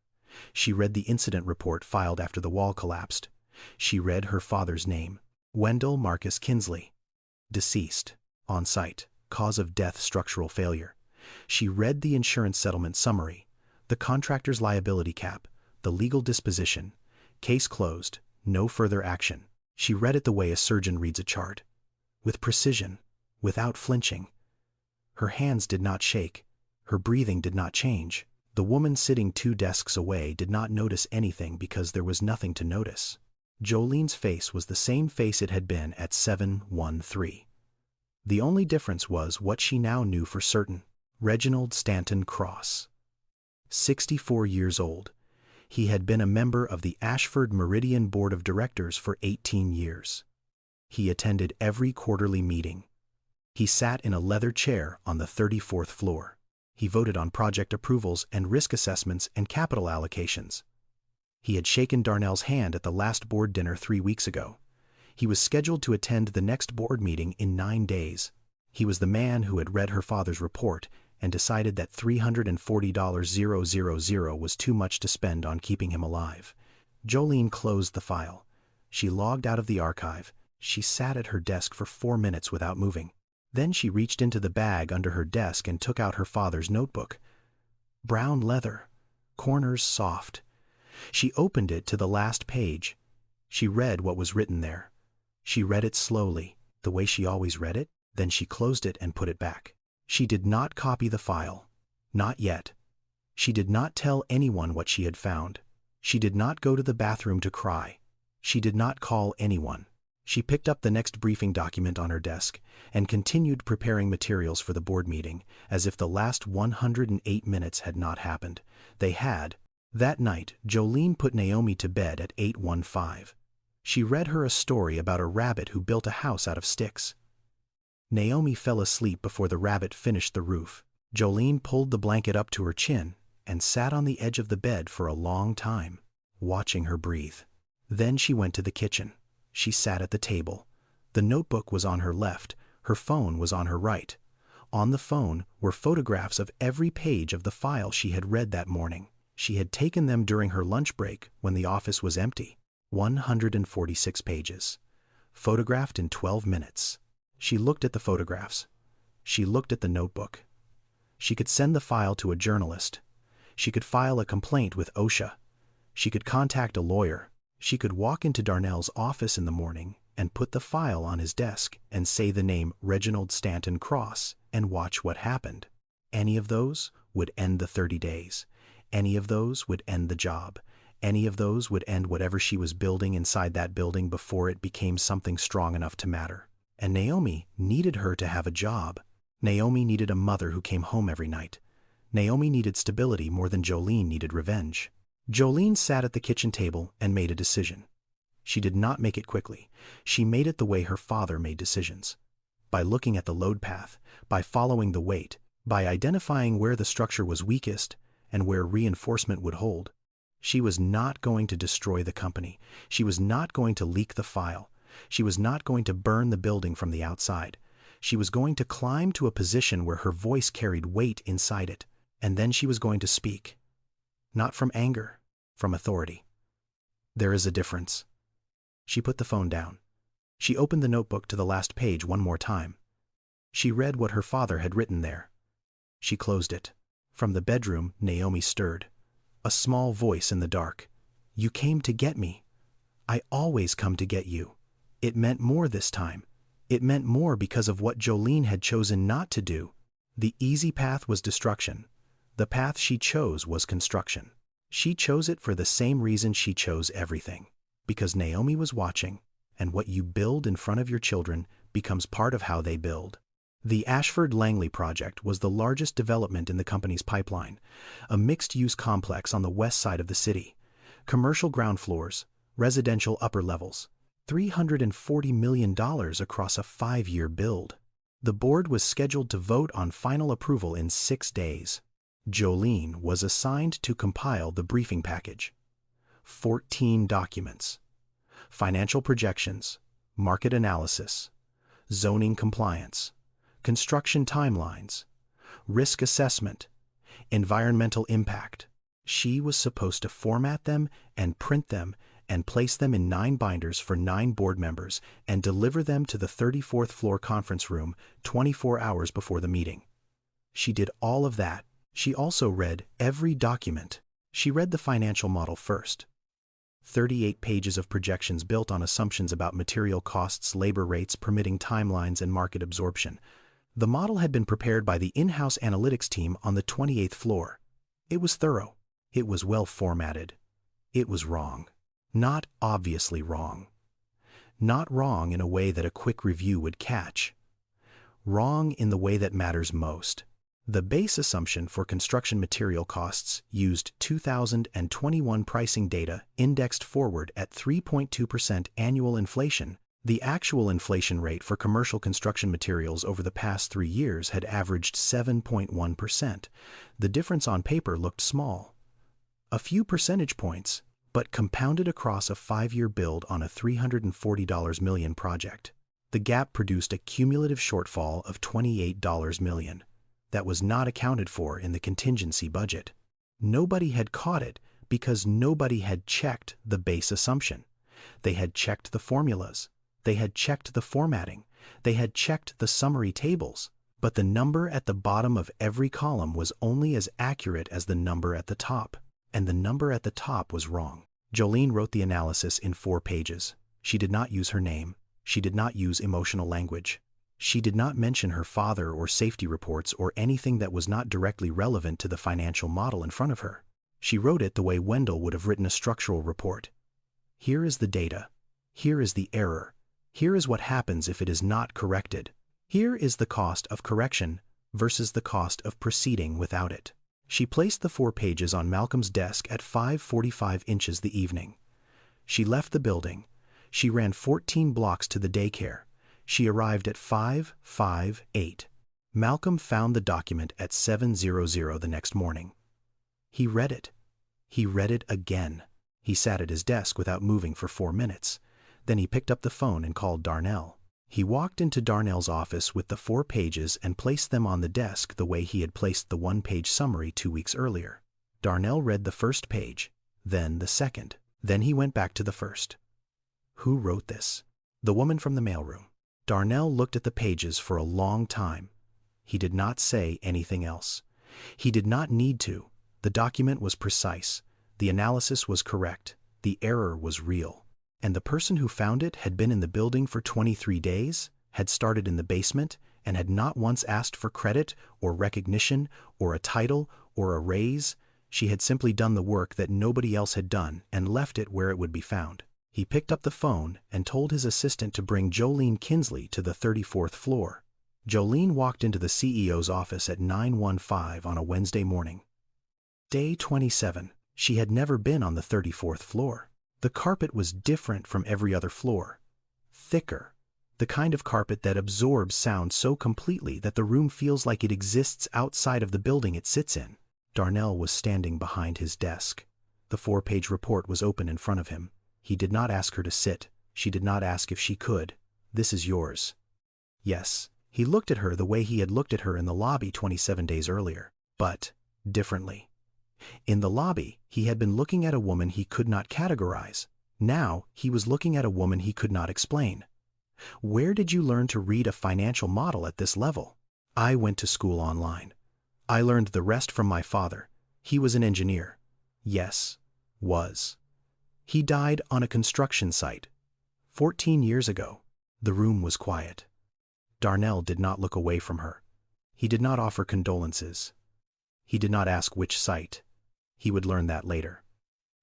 She read the incident report filed after the wall collapsed. She read her father's name, Wendell Marcus Kinsley. Deceased. On site. Cause of death structural failure. She read the insurance settlement summary, the contractor's liability cap, the legal disposition. Case closed. No further action. She read it the way a surgeon reads a chart. With precision. Without flinching. Her hands did not shake. Her breathing did not change. The woman sitting 2 desks away did not notice anything because there was nothing to notice. Jolene's face was the same face it had been at 7:13. The only difference was what she now knew for certain. Reginald Stanton Cross. 64 years old. He had been a member of the Ashford Meridian Board of Directors for 18 years. He attended every quarterly meeting. He sat in a leather chair on the 34th floor. He voted on project approvals and risk assessments and capital allocations. He had shaken Darnell's hand at the last board dinner 3 weeks ago. He was scheduled to attend the next board meeting in 9 days. He was the man who had read her father's report and decided that $340,000 was too much to spend on keeping him alive. Jolene closed the file. She logged out of the archive. She sat at her desk for 4 minutes without moving. Then she reached into the bag under her desk and took out her father's notebook. Brown leather, corners soft. She opened it to the last page. She read what was written there. She read it slowly, the way she always read it, then she closed it and put it back. She did not copy the file. Not yet. She did not tell anyone what she had found. She did not go to the bathroom to cry. She did not call anyone. She picked up the next briefing document on her desk and continued preparing materials for the board meeting as if the last 108 minutes had not happened. They had. That night, Jolene put Naomi to bed at 8:15. She read her a story about a rabbit who built a house out of sticks. Naomi fell asleep before the rabbit finished the roof. Jolene pulled the blanket up to her chin and sat on the edge of the bed for a long time, watching her breathe. Then she went to the kitchen. She sat at the table. The notebook was on her left, her phone was on her right. On the phone were photographs of every page of the file she had read that morning. She had taken them during her lunch break when the office was empty. 146 pages. Photographed in 12 minutes. She looked at the photographs. She looked at the notebook. She could send the file to a journalist. She could file a complaint with OSHA. She could contact a lawyer. She could walk into Darnell's office in the morning and put the file on his desk and say the name Reginald Stanton Cross and watch what happened. Any of those would end the 30 days. Any of those would end the job. Any of those would end whatever she was building inside that building before it became something strong enough to matter. And Naomi needed her to have a job. Naomi needed a mother who came home every night. Naomi needed stability more than Jolene needed revenge. Jolene sat at the kitchen table and made a decision. She did not make it quickly. She made it the way her father made decisions. By looking at the load path, by following the weight, by identifying where the structure was weakest and where reinforcement would hold. She was not going to destroy the company. She was not going to leak the file. She was not going to burn the building from the outside. She was going to climb to a position where her voice carried weight inside it, and then she was going to speak. Not from anger, from authority. There is a difference. She put the phone down. She opened the notebook to the last page one more time. She read what her father had written there. She closed it. From the bedroom, Naomi stirred. A small voice in the dark. You came to get me. I always come to get you. It meant more this time. It meant more because of what Jolene had chosen not to do. The easy path was destruction. The path she chose was construction. She chose it for the same reason she chose everything. Because Naomi was watching, and what you build in front of your children becomes part of how they build. The Ashford-Langley project was the largest development in the company's pipeline, a mixed-use complex on the west side of the city. Commercial ground floors, residential upper levels, $340 million across a 5-year build. The board was scheduled to vote on final approval in 6 days. Jolene was assigned to compile the briefing package. 14 documents. Financial projections, market analysis, zoning compliance, construction timelines, risk assessment, environmental impact. She was supposed to format them and print them and place them in 9 binders for 9 board members and deliver them to the 34th floor conference room 24 hours before the meeting. She did all of that. She also read every document. She read the financial model first. 38 pages of projections built on assumptions about material costs, labor rates, permitting timelines, and market absorption. The model had been prepared by the in-house analytics team on the 28th floor. It was thorough. It was well formatted. It was wrong. Not obviously wrong. Not wrong in a way that a quick review would catch. Wrong in the way that matters most. The base assumption for construction material costs used 2021 pricing data indexed forward at 3.2% annual inflation. The actual inflation rate for commercial construction materials over the past 3 years had averaged 7.1%. The difference on paper looked small, a few percentage points, but compounded across a 5-year build on a $340 million project. The gap produced a cumulative shortfall of $28 million. That was not accounted for in the contingency budget. Nobody had caught it because nobody had checked the base assumption. They had checked the formulas. They had checked the formatting. They had checked the summary tables. But the number at the bottom of every column was only as accurate as the number at the top. And the number at the top was wrong. Jolene wrote the analysis in 4 pages. She did not use her name. She did not use emotional language. She did not mention her father or safety reports or anything that was not directly relevant to the financial model in front of her. She wrote it the way Wendell would have written a structural report. Here is the data. Here is the error. Here is what happens if it is not corrected. Here is the cost of correction versus the cost of proceeding without it. She placed the 4 pages on Malcolm's desk at 5:45 inches the evening. She left the building. She ran 14 blocks to the daycare. She arrived at 5:58. Malcolm found the document at 7:00 the next morning. He read it. He read it again. He sat at his desk without moving for 4 minutes. Then he picked up the phone and called Darnell. He walked into Darnell's office with the 4 pages and placed them on the desk the way he had placed the 1-page summary 2 weeks earlier. Darnell read the first page, then the second. Then he went back to the first. Who wrote this? The woman from the mailroom. Darnell looked at the pages for a long time. He did not say anything else. He did not need to. The document was precise. The analysis was correct. The error was real. And the person who found it had been in the building for 23 days, had started in the basement, and had not once asked for credit or recognition or a title or a raise. She had simply done the work that nobody else had done and left it where it would be found. He picked up the phone and told his assistant to bring Jolene Kinsley to the 34th floor. Jolene walked into the CEO's office at 9:15 on a Wednesday morning. Day 27. She had never been on the 34th floor. The carpet was different from every other floor. Thicker. The kind of carpet that absorbs sound so completely that the room feels like it exists outside of the building it sits in. Darnell was standing behind his desk. The 4-page report was open in front of him. He did not ask her to sit. She did not ask if she could. This is yours. Yes, he looked at her the way he had looked at her in the lobby 27 days earlier, but differently. In the lobby, he had been looking at a woman he could not categorize. Now, he was looking at a woman he could not explain. Where did you learn to read a financial model at this level? I went to school online. I learned the rest from my father. He was an engineer. Yes, was. He died on a construction site. 14 years ago. The room was quiet. Darnell did not look away from her. He did not offer condolences. He did not ask which site. He would learn that later.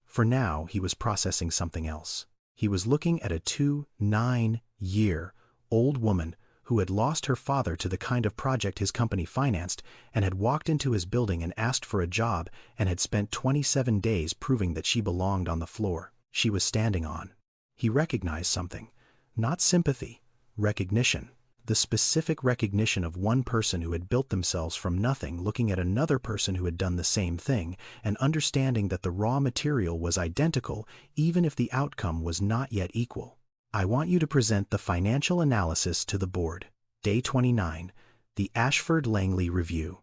For now, he was processing something else. He was looking at a 29-year-old woman who had lost her father to the kind of project his company financed and had walked into his building and asked for a job and had spent 27 days proving that she belonged on the floor she was standing on. He recognized something. Not sympathy, recognition. The specific recognition of one person who had built themselves from nothing looking at another person who had done the same thing and understanding that the raw material was identical even if the outcome was not yet equal. I want you to present the financial analysis to the board. Day 29, the Ashford Langley Review.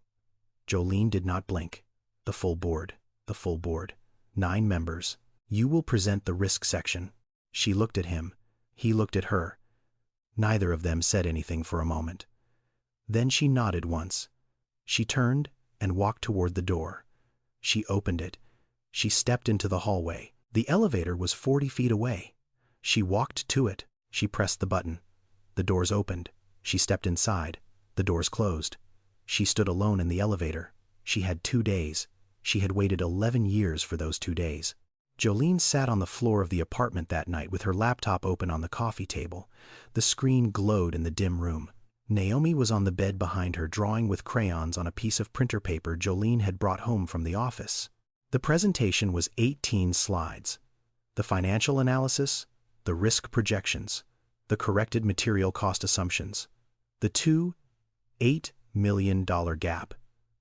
Jolene did not blink. The full board. 9 members. You will present the risk section. She looked at him. He looked at her. Neither of them said anything for a moment. Then she nodded once. She turned and walked toward the door. She opened it. She stepped into the hallway. The elevator was 40 feet away. She walked to it. She pressed the button. The doors opened. She stepped inside. The doors closed. She stood alone in the elevator. She had 2 days. She had waited 11 years for those 2 days. Jolene sat on the floor of the apartment that night with her laptop open on the coffee table. The screen glowed in the dim room. Naomi was on the bed behind her drawing with crayons on a piece of printer paper Jolene had brought home from the office. The presentation was 18 slides. The financial analysis, the risk projections, the corrected material cost assumptions, the $2.8 million gap,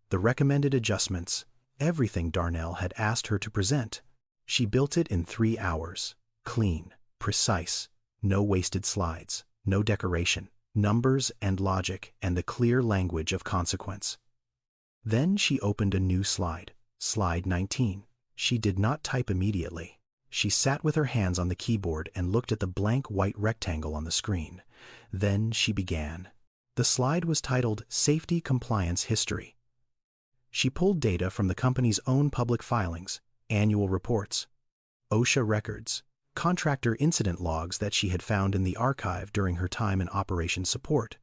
the recommended adjustments, everything Darnell had asked her to present. She built it in 3 hours. Clean, precise, no wasted slides, no decoration, numbers and logic and the clear language of consequence. Then she opened a new slide, slide 19. She did not type immediately. She sat with her hands on the keyboard and looked at the blank white rectangle on the screen. Then she began. The slide was titled Safety Compliance History. She pulled data from the company's own public filings, annual reports, OSHA records, contractor incident logs that she had found in the archive during her time in operations support.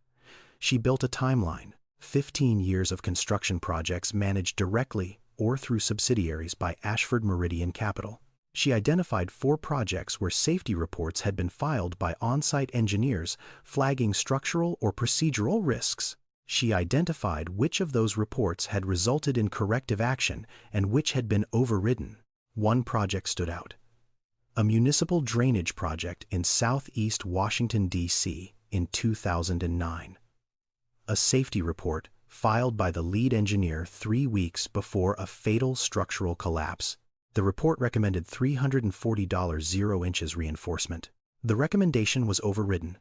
She built a timeline, 15 years of construction projects managed directly or through subsidiaries by Ashford Meridian Capital. She identified 4 projects where safety reports had been filed by on-site engineers flagging structural or procedural risks. She identified which of those reports had resulted in corrective action and which had been overridden. One project stood out. A municipal drainage project in southeast Washington, D.C. in 2009. A safety report filed by the lead engineer 3 weeks before a fatal structural collapse. The report recommended $340 0 inches reinforcement. The recommendation was overridden.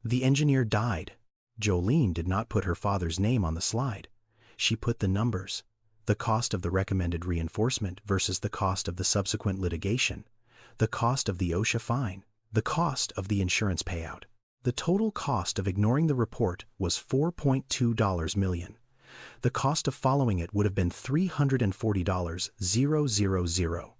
The engineer died. Jolene did not put her father's name on the slide. She put the numbers, the cost of the recommended reinforcement versus the cost of the subsequent litigation, the cost of the OSHA fine, the cost of the insurance payout. The total cost of ignoring the report was $4.2 million. The cost of following it would have been $340 000.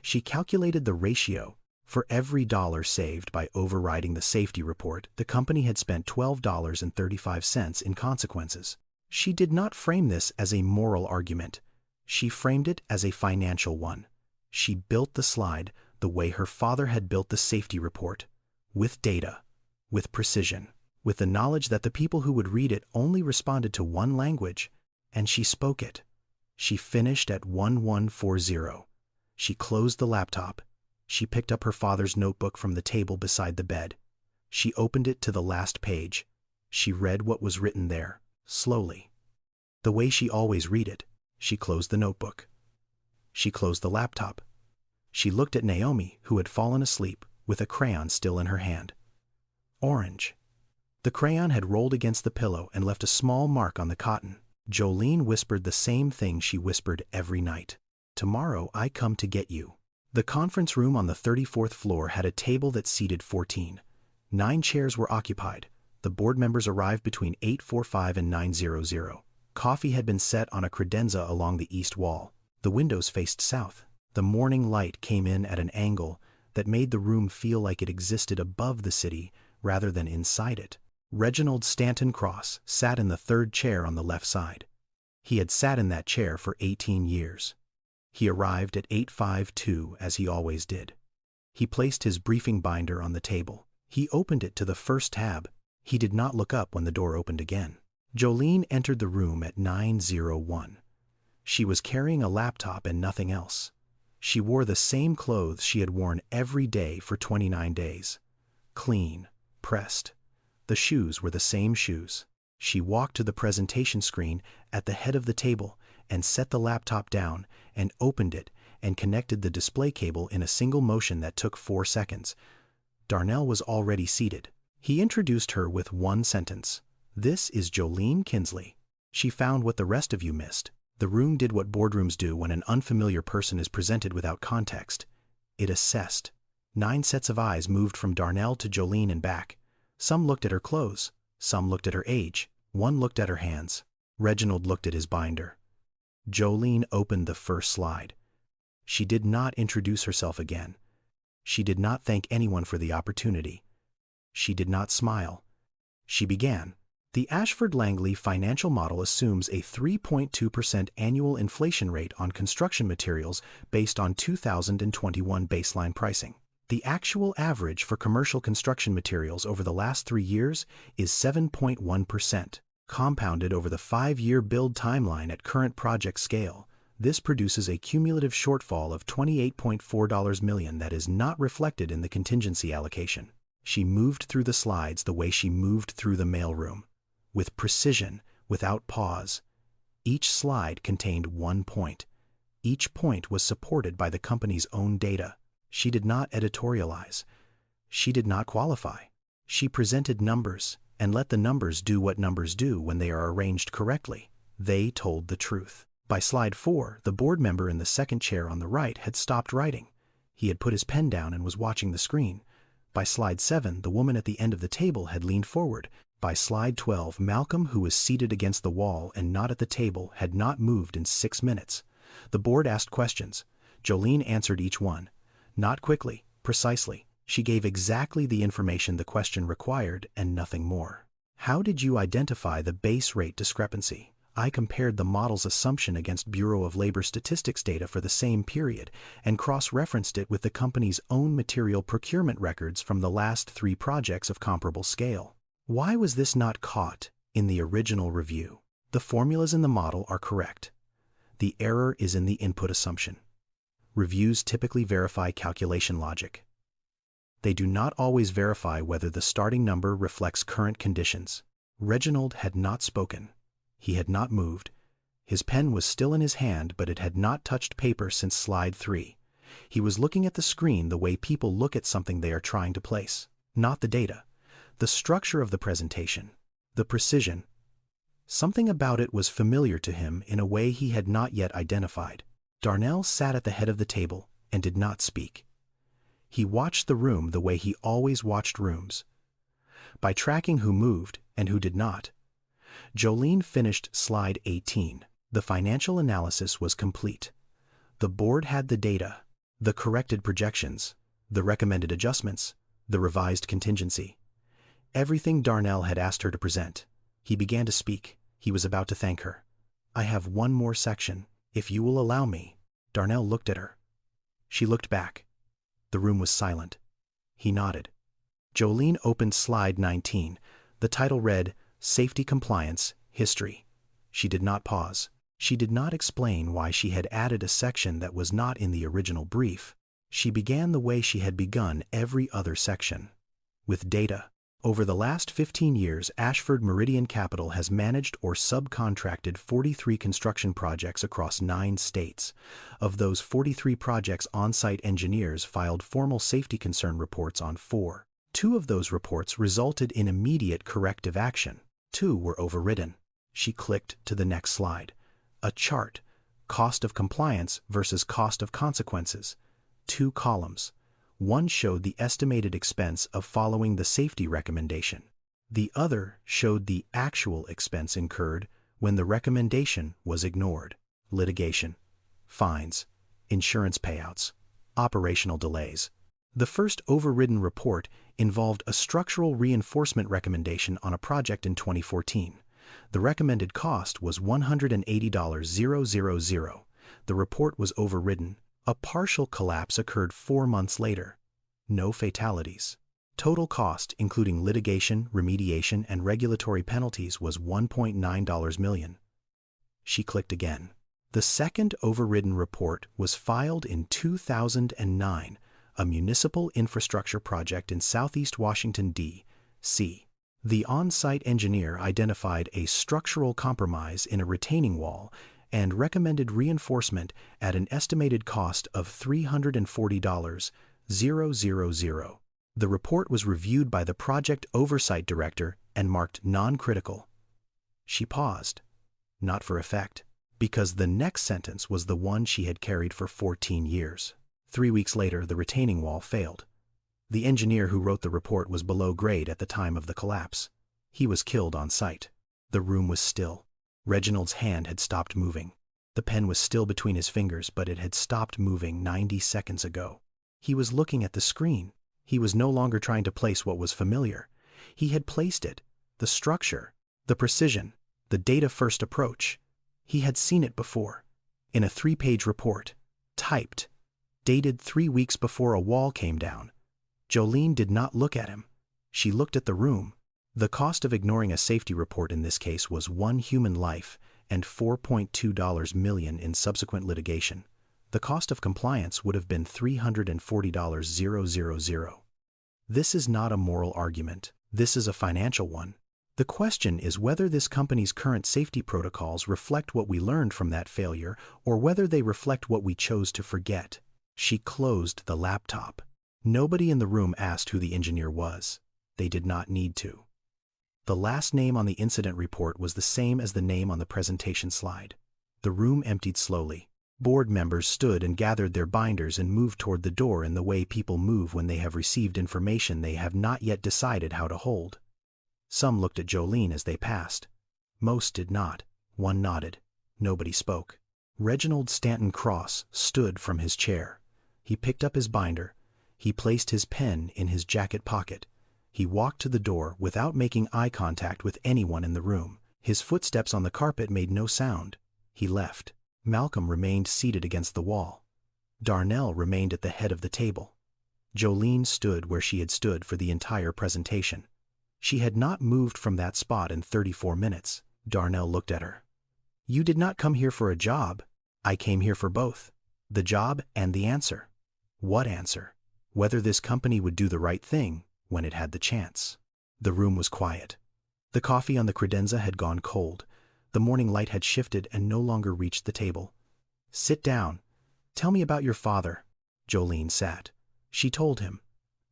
She calculated the ratio. For every dollar saved by overriding the safety report, the company had spent $12.35 in consequences. She did not frame this as a moral argument. She framed it as a financial one. She built the slide the way her father had built the safety report, with data, with precision, with the knowledge that the people who would read it only responded to one language, and she spoke it. She finished at 1140. She closed the laptop. She picked up her father's notebook from the table beside the bed. She opened it to the last page. She read what was written there, slowly. The way she always read it. She closed the notebook. She closed the laptop. She looked at Naomi, who had fallen asleep, with a crayon still in her hand. Orange. The crayon had rolled against the pillow and left a small mark on the cotton. Jolene whispered the same thing she whispered every night. Tomorrow I come to get you. The conference room on the 34th floor had a table that seated 14. 9 chairs were occupied. The board members arrived between 8:45 and 9:00. Coffee had been set on a credenza along the east wall. The windows faced south. The morning light came in at an angle that made the room feel like it existed above the city rather than inside it. Reginald Stanton Cross sat in the 3rd chair on the left side. He had sat in that chair for 18 years. He arrived at 8:52 as he always did. He placed his briefing binder on the table. He opened it to the first tab. He did not look up when the door opened again. Jolene entered the room at 9:01. She was carrying a laptop and nothing else. She wore the same clothes she had worn every day for 29 days. Clean, pressed. The shoes were the same shoes. She walked to the presentation screen at the head of the table and set the laptop down and opened it and connected the display cable in a single motion that took 4 seconds. Darnell was already seated. He introduced her with one sentence. "This is Jolene Kinsley." She found what the rest of you missed. The room did what boardrooms do when an unfamiliar person is presented without context. It assessed. 9 sets of eyes moved from Darnell to Jolene and back. Some looked at her clothes. Some looked at her age. One looked at her hands. Reginald looked at his binder. Jolene opened the first slide. She did not introduce herself again. She did not thank anyone for the opportunity. She did not smile. She began. The Ashford-Langley financial model assumes a 3.2% annual inflation rate on construction materials based on 2021 baseline pricing. The actual average for commercial construction materials over the last 3 years is 7.1%. Compounded over the 5-year build timeline at current project scale, this produces a cumulative shortfall of $28.4 million that is not reflected in the contingency allocation. She moved through the slides the way she moved through the mailroom, with precision, without pause. Each slide contained one point. Each point was supported by the company's own data. She did not editorialize. She did not qualify. She presented numbers and let the numbers do what numbers do when they are arranged correctly. They told the truth. By slide 4, the board member in the second chair on the right had stopped writing. He had put his pen down and was watching the screen. By slide 7, the woman at the end of the table had leaned forward. By slide 12, Malcolm, who was seated against the wall and not at the table, had not moved in 6 minutes. The board asked questions. Jolene answered each one. Not quickly, precisely. She gave exactly the information the question required and nothing more. How did you identify the base rate discrepancy? I compared the model's assumption against Bureau of Labor Statistics data for the same period and cross-referenced it with the company's own material procurement records from the last 3 projects of comparable scale. Why was this not caught in the original review? The formulas in the model are correct. The error is in the input assumption. Reviews typically verify calculation logic. They do not always verify whether the starting number reflects current conditions. Reginald had not spoken. He had not moved. His pen was still in his hand, but it had not touched paper since slide 3. He was looking at the screen the way people look at something they are trying to place. Not the data. The structure of the presentation. The precision. Something about it was familiar to him in a way he had not yet identified. Darnell sat at the head of the table and did not speak. He watched the room the way he always watched rooms, by tracking who moved and who did not. Jolene finished slide 18. The financial analysis was complete. The board had the data, the corrected projections, the recommended adjustments, the revised contingency. Everything Darnell had asked her to present. He began to speak. He was about to thank her. I have one more section, if you will allow me. Darnell looked at her. She looked back. The room was silent. He nodded. Jolene opened slide 19. The title read, Safety Compliance, History. She did not pause. She did not explain why she had added a section that was not in the original brief. She began the way she had begun every other section, with data. Over the last 15 years, Ashford Meridian Capital has managed or subcontracted 43 construction projects across 9 states. Of those 43 projects, on-site engineers filed formal safety concern reports on 4. 2 of those reports resulted in immediate corrective action. 2 were overridden. She clicked to the next slide. A chart. Cost of compliance versus cost of consequences. 2 columns. One showed the estimated expense of following the safety recommendation. The other showed the actual expense incurred when the recommendation was ignored. Litigation, fines, insurance payouts, operational delays. The first overridden report involved a structural reinforcement recommendation on a project in 2014. The recommended cost was $180,000. The report was overridden. A partial collapse occurred 4 months later. No fatalities. Total cost, including litigation, remediation, and regulatory penalties, was $1.9 million. She clicked again. The second overridden report was filed in 2009, a municipal infrastructure project in Southeast Washington, D.C. The on-site engineer identified a structural compromise in a retaining wall and recommended reinforcement at an estimated cost of $340,000. The report was reviewed by the project oversight director and marked non-critical. She paused, not for effect, because the next sentence was the one she had carried for 14 years. 3 weeks later, the retaining wall failed. The engineer who wrote the report was below grade at the time of the collapse. He was killed on site. The room was still. Reginald's hand had stopped moving. The pen was still between his fingers, but it had stopped moving 90 seconds ago. He was looking at the screen. He was no longer trying to place what was familiar. He had placed it, the structure, the precision, the data-first approach. He had seen it before, in a 3-page report, typed, dated 3 weeks before a wall came down, Jolene did not look at him. She looked at the room. The cost of ignoring a safety report in this case was one human life and $4.2 million in subsequent litigation. The cost of compliance would have been $340,000. This is not a moral argument. This is a financial one. The question is whether this company's current safety protocols reflect what we learned from that failure or whether they reflect what we chose to forget. She closed the laptop. Nobody in the room asked who the engineer was. They did not need to. The last name on the incident report was the same as the name on the presentation slide. The room emptied slowly. Board members stood and gathered their binders and moved toward the door in the way people move when they have received information they have not yet decided how to hold. Some looked at Jolene as they passed. Most did not. One nodded. Nobody spoke. Reginald Stanton Cross stood from his chair. He picked up his binder. He placed his pen in his jacket pocket. He walked to the door without making eye contact with anyone in the room. His footsteps on the carpet made no sound. He left. Malcolm remained seated against the wall. Darnell remained at the head of the table. Jolene stood where she had stood for the entire presentation. She had not moved from that spot in 34 minutes. Darnell looked at her. "You did not come here for a job. I came here for both. The job and the answer." "What answer?" "Whether this company would do the right thing when it had the chance." The room was quiet. The coffee on the credenza had gone cold. The morning light had shifted and no longer reached the table. "Sit down. Tell me about your father." Jolene sat. She told him.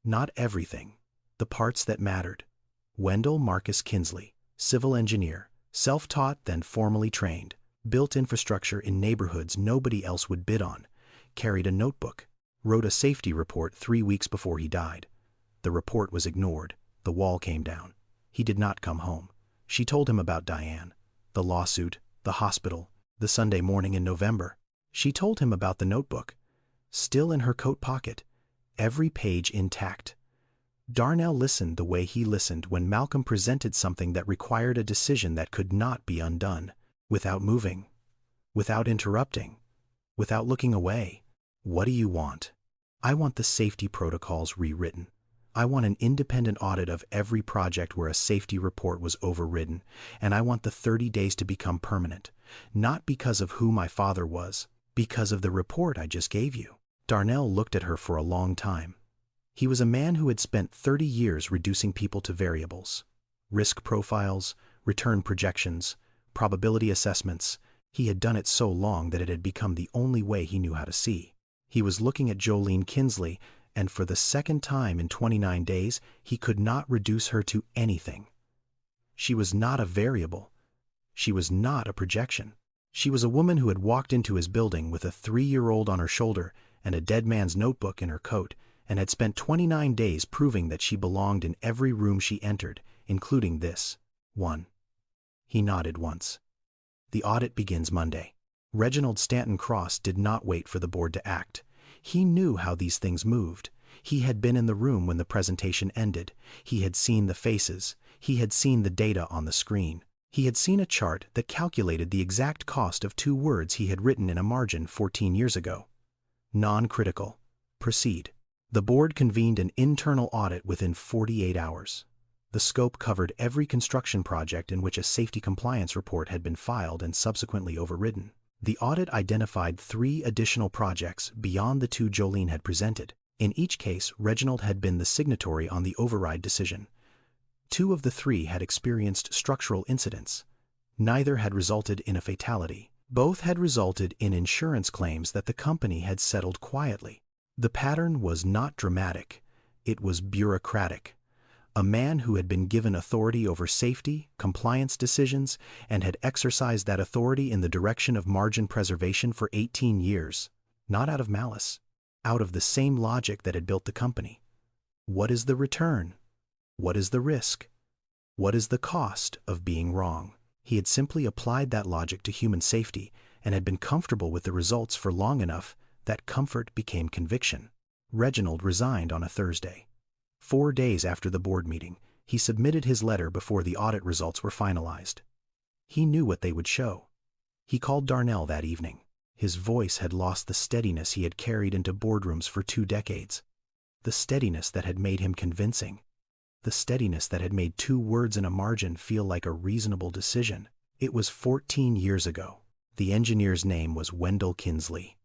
Not everything. The parts that mattered. Wendell Marcus Kinsley, civil engineer, self-taught then formally trained, built infrastructure in neighborhoods nobody else would bid on, carried a notebook, wrote a safety report 3 weeks before he died. The report was ignored. The wall came down. He did not come home. She told him about Diane, the lawsuit, the hospital, the Sunday morning in November. She told him about the notebook, still in her coat pocket, every page intact. Darnell listened the way he listened when Malcolm presented something that required a decision that could not be undone, without moving, without interrupting, without looking away. "What do you want?" "I want the safety protocols rewritten. I want an independent audit of every project where a safety report was overridden, and I want the 30 days to become permanent, not because of who my father was, because of the report I just gave you." Darnell looked at her for a long time. He was a man who had spent 30 years reducing people to variables, risk profiles, return projections, probability assessments. He had done it so long that it had become the only way he knew how to see. He was looking at Jolene Kinsley, and for the second time in 29 days, he could not reduce her to anything. She was not a variable. She was not a projection. She was a woman who had walked into his building with a 3-year-old on her shoulder and a dead man's notebook in her coat, and had spent 29 days proving that she belonged in every room she entered, including this one. He nodded once. "The audit begins Monday." Reginald Stanton Cross did not wait for the board to act. He knew how these things moved. He had been in the room when the presentation ended. He had seen the faces. He had seen the data on the screen. He had seen a chart that calculated the exact cost of 2 words he had written in a margin 14 years ago. Non-critical. Proceed. The board convened an internal audit within 48 hours. The scope covered every construction project in which a safety compliance report had been filed and subsequently overridden. The audit identified 3 additional projects beyond the 2 Jolene had presented. In each case, Reginald had been the signatory on the override decision. 2 of the 3 had experienced structural incidents. Neither had resulted in a fatality. Both had resulted in insurance claims that the company had settled quietly. The pattern was not dramatic. It was bureaucratic. A man who had been given authority over safety, compliance decisions, and had exercised that authority in the direction of margin preservation for 18 years, not out of malice, out of the same logic that had built the company. What is the return? What is the risk? What is the cost of being wrong? He had simply applied that logic to human safety and had been comfortable with the results for long enough that comfort became conviction. Reginald resigned on a Thursday. 4 days after the board meeting, he submitted his letter before the audit results were finalized. He knew what they would show. He called Darnell that evening. His voice had lost the steadiness he had carried into boardrooms for 2 decades. the steadiness that had made him convincing, the steadiness that had made 2 words in a margin feel like a reasonable decision. It was 14 years ago. The engineer's name was Wendell Kinsley.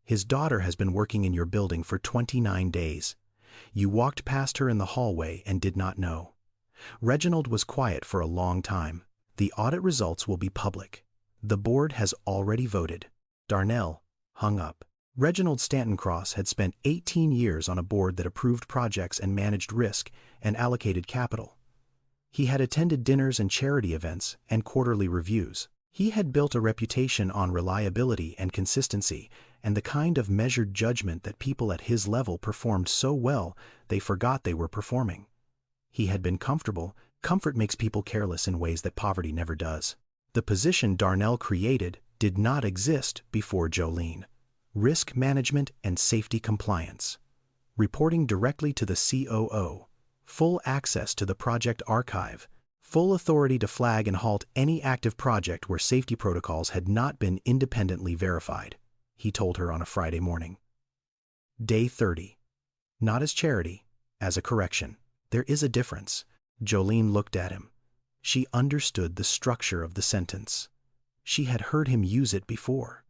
His daughter has been working in your building for 29 days. You walked past her in the hallway and did not know. Reginald was quiet for a long time. The audit results will be public. The board has already voted. Darnell hung up. Reginald Stanton Cross had spent 18 years on a board that approved projects and managed risk and allocated capital. He had attended dinners and charity events and quarterly reviews. He had built a reputation on reliability and consistency and the kind of measured judgment that people at his level performed so well they forgot they were performing. He had been comfortable. Comfort makes people careless in ways that poverty never does. The position Darnell created did not exist before Jolene. Risk management and safety compliance. Reporting directly to the COO. Full access to the project archive. Full authority to flag and halt any active project where safety protocols had not been independently verified, he told her on a Friday morning. Day 30. Not as charity, as a correction. There is a difference. Jolene looked at him. She understood the structure of the sentence. She had heard him use it before.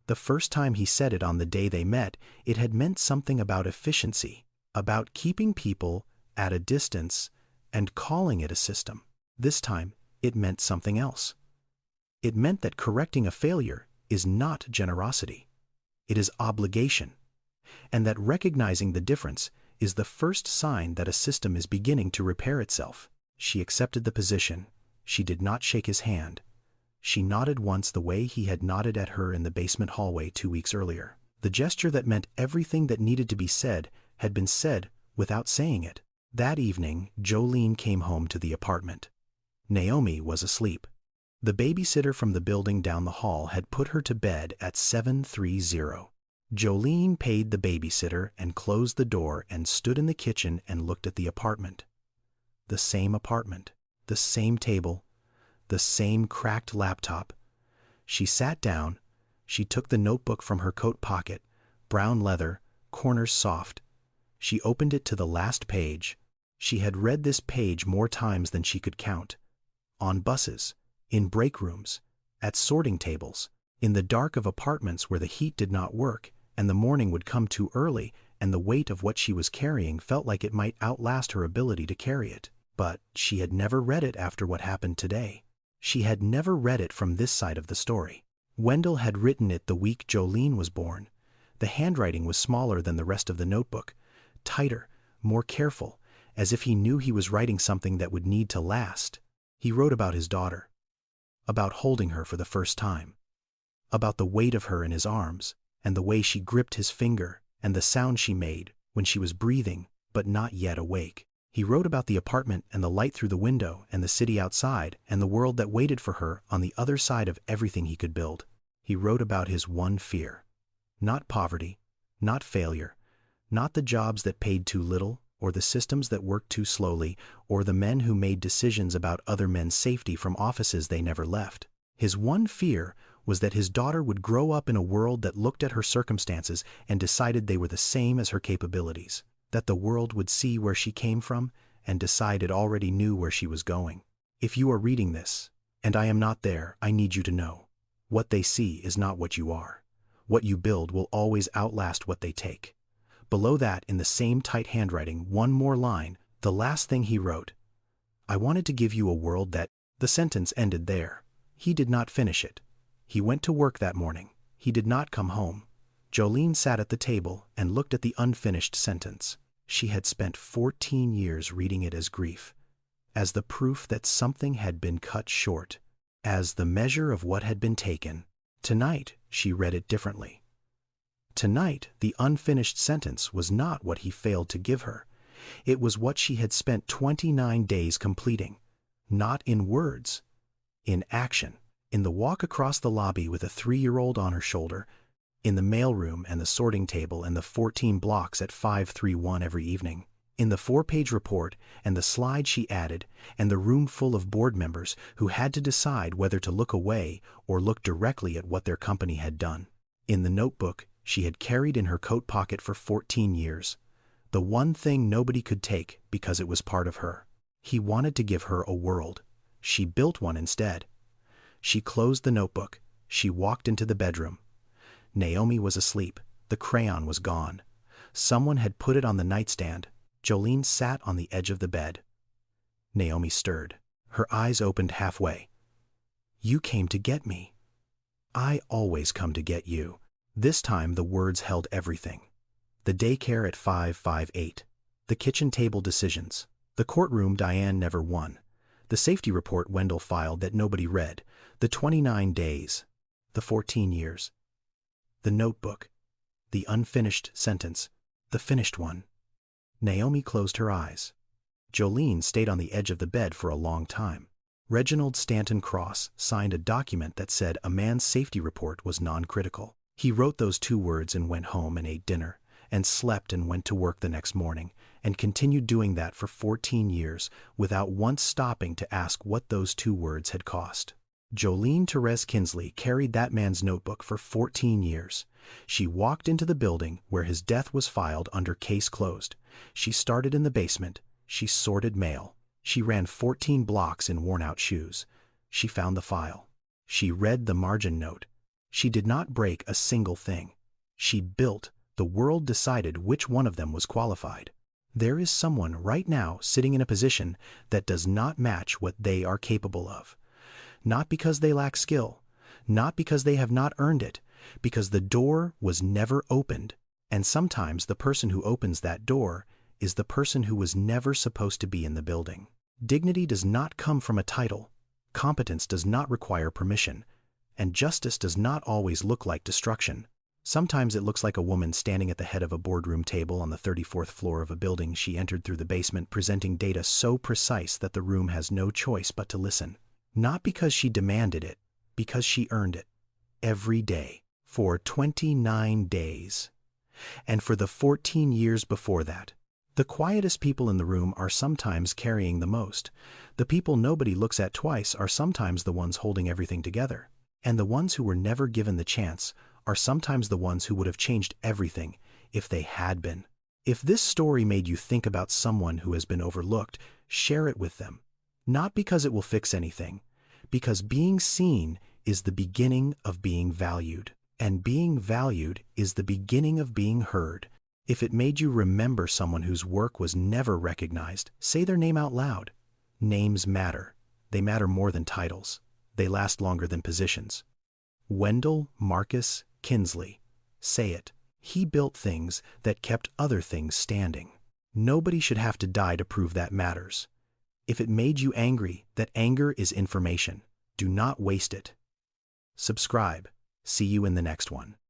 The first time he said it on the day they met, it had meant something about efficiency, about keeping people at a distance and calling it a system. This time, it meant something else. It meant that correcting a failure is not generosity. It is obligation. And that recognizing the difference is the first sign that a system is beginning to repair itself. She accepted the position. She did not shake his hand. She nodded once the way he had nodded at her in the basement hallway 2 weeks earlier. The gesture that meant everything that needed to be said had been said without saying it. That evening, Jolene came home to the apartment. Naomi was asleep. The babysitter from the building down the hall had put her to bed at 7:30. Jolene paid the babysitter and closed the door and stood in the kitchen and looked at the apartment. The same apartment, the same table, the same cracked laptop. She sat down. She took the notebook from her coat pocket, brown leather, corners soft. She opened it to the last page. She had read this page more times than she could count. On buses, in break rooms, at sorting tables, in the dark of apartments where the heat did not work and the morning would come too early and the weight of what she was carrying felt like it might outlast her ability to carry it. But she had never read it after what happened today. She had never read it from this side of the story. Wendell had written it the week Jolene was born. The handwriting was smaller than the rest of the notebook, tighter, more careful, as if he knew he was writing something that would need to last. He wrote about his daughter, about holding her for the first time, about the weight of her in his arms, and the way she gripped his finger, and the sound she made when she was breathing but not yet awake. He wrote about the apartment and the light through the window and the city outside and the world that waited for her on the other side of everything he could build. He wrote about his one fear. Not poverty, not failure, not the jobs that paid too little, or the systems that worked too slowly, or the men who made decisions about other men's safety from offices they never left. His one fear was that his daughter would grow up in a world that looked at her circumstances and decided they were the same as her capabilities, that the world would see where she came from and decide it already knew where she was going. If you are reading this, and I am not there, I need you to know, what they see is not what you are. What you build will always outlast what they take. Below that, in the same tight handwriting, one more line, the last thing he wrote. I wanted to give you a world that... The sentence ended there. He did not finish it. He went to work that morning. He did not come home. Jolene sat at the table and looked at the unfinished sentence. She had spent 14 years reading it as grief, as the proof that something had been cut short, as the measure of what had been taken. Tonight, she read it differently. Tonight, the unfinished sentence was not what he failed to give her. It was what she had spent 29 days completing, not in words, in action, in the walk across the lobby with a 3-year-old on her shoulder, in the mailroom and the sorting table and the 14 blocks at 531 every evening, in the 4-page report and the slide she added, and the room full of board members who had to decide whether to look away or look directly at what their company had done, in the notebook she had carried in her coat pocket for 14 years, The one thing nobody could take because it was part of her. He wanted to give her a world. She built one instead. She closed the notebook. She walked into the bedroom. Naomi was asleep. The crayon was gone. Someone had put it on the nightstand. Jolene sat on the edge of the bed. Naomi stirred. Her eyes opened halfway. "You came to get me." "I always come to get you." This time the words held everything. The daycare at 558. The kitchen table decisions. The courtroom Diane never won. The safety report Wendell filed that nobody read. The 29 days. The 14 years. The notebook. The unfinished sentence. The finished one. Naomi closed her eyes. Jolene stayed on the edge of the bed for a long time. Reginald Stanton Cross signed a document that said a man's safety report was non-critical. He wrote those 2 words and went home and ate dinner, and slept and went to work the next morning, and continued doing that for 14 years without once stopping to ask what those 2 words had cost. Jolene Therese Kinsley carried that man's notebook for 14 years. She walked into the building where his death was filed under case closed. She started in the basement. She sorted mail. She ran 14 blocks in worn-out shoes. She found the file. She read the margin note. She did not break a single thing. She built. The world decided which one of them was qualified. There is someone right now sitting in a position that does not match what they are capable of. Not because they lack skill, not because they have not earned it, because the door was never opened, and sometimes the person who opens that door is the person who was never supposed to be in the building. Dignity does not come from a title, competence does not require permission, and justice does not always look like destruction. Sometimes it looks like a woman standing at the head of a boardroom table on the 34th floor of a building she entered through the basement, presenting data so precise that the room has no choice but to listen. Not because she demanded it, because she earned it. Every day, for 29 days. And for the 14 years before that. The quietest people in the room are sometimes carrying the most. The people nobody looks at twice are sometimes the ones holding everything together. And the ones who were never given the chance are sometimes the ones who would have changed everything if they had been. If this story made you think about someone who has been overlooked, share it with them. Not because it will fix anything, because being seen is the beginning of being valued, and being valued is the beginning of being heard. If it made you remember someone whose work was never recognized, say their name out loud. Names matter. They matter more than titles. They last longer than positions. Wendell Marcus Kinsley. Say it. He built things that kept other things standing. Nobody should have to die to prove that matters. If it made you angry, that anger is information. Do not waste it. Subscribe. See you in the next one.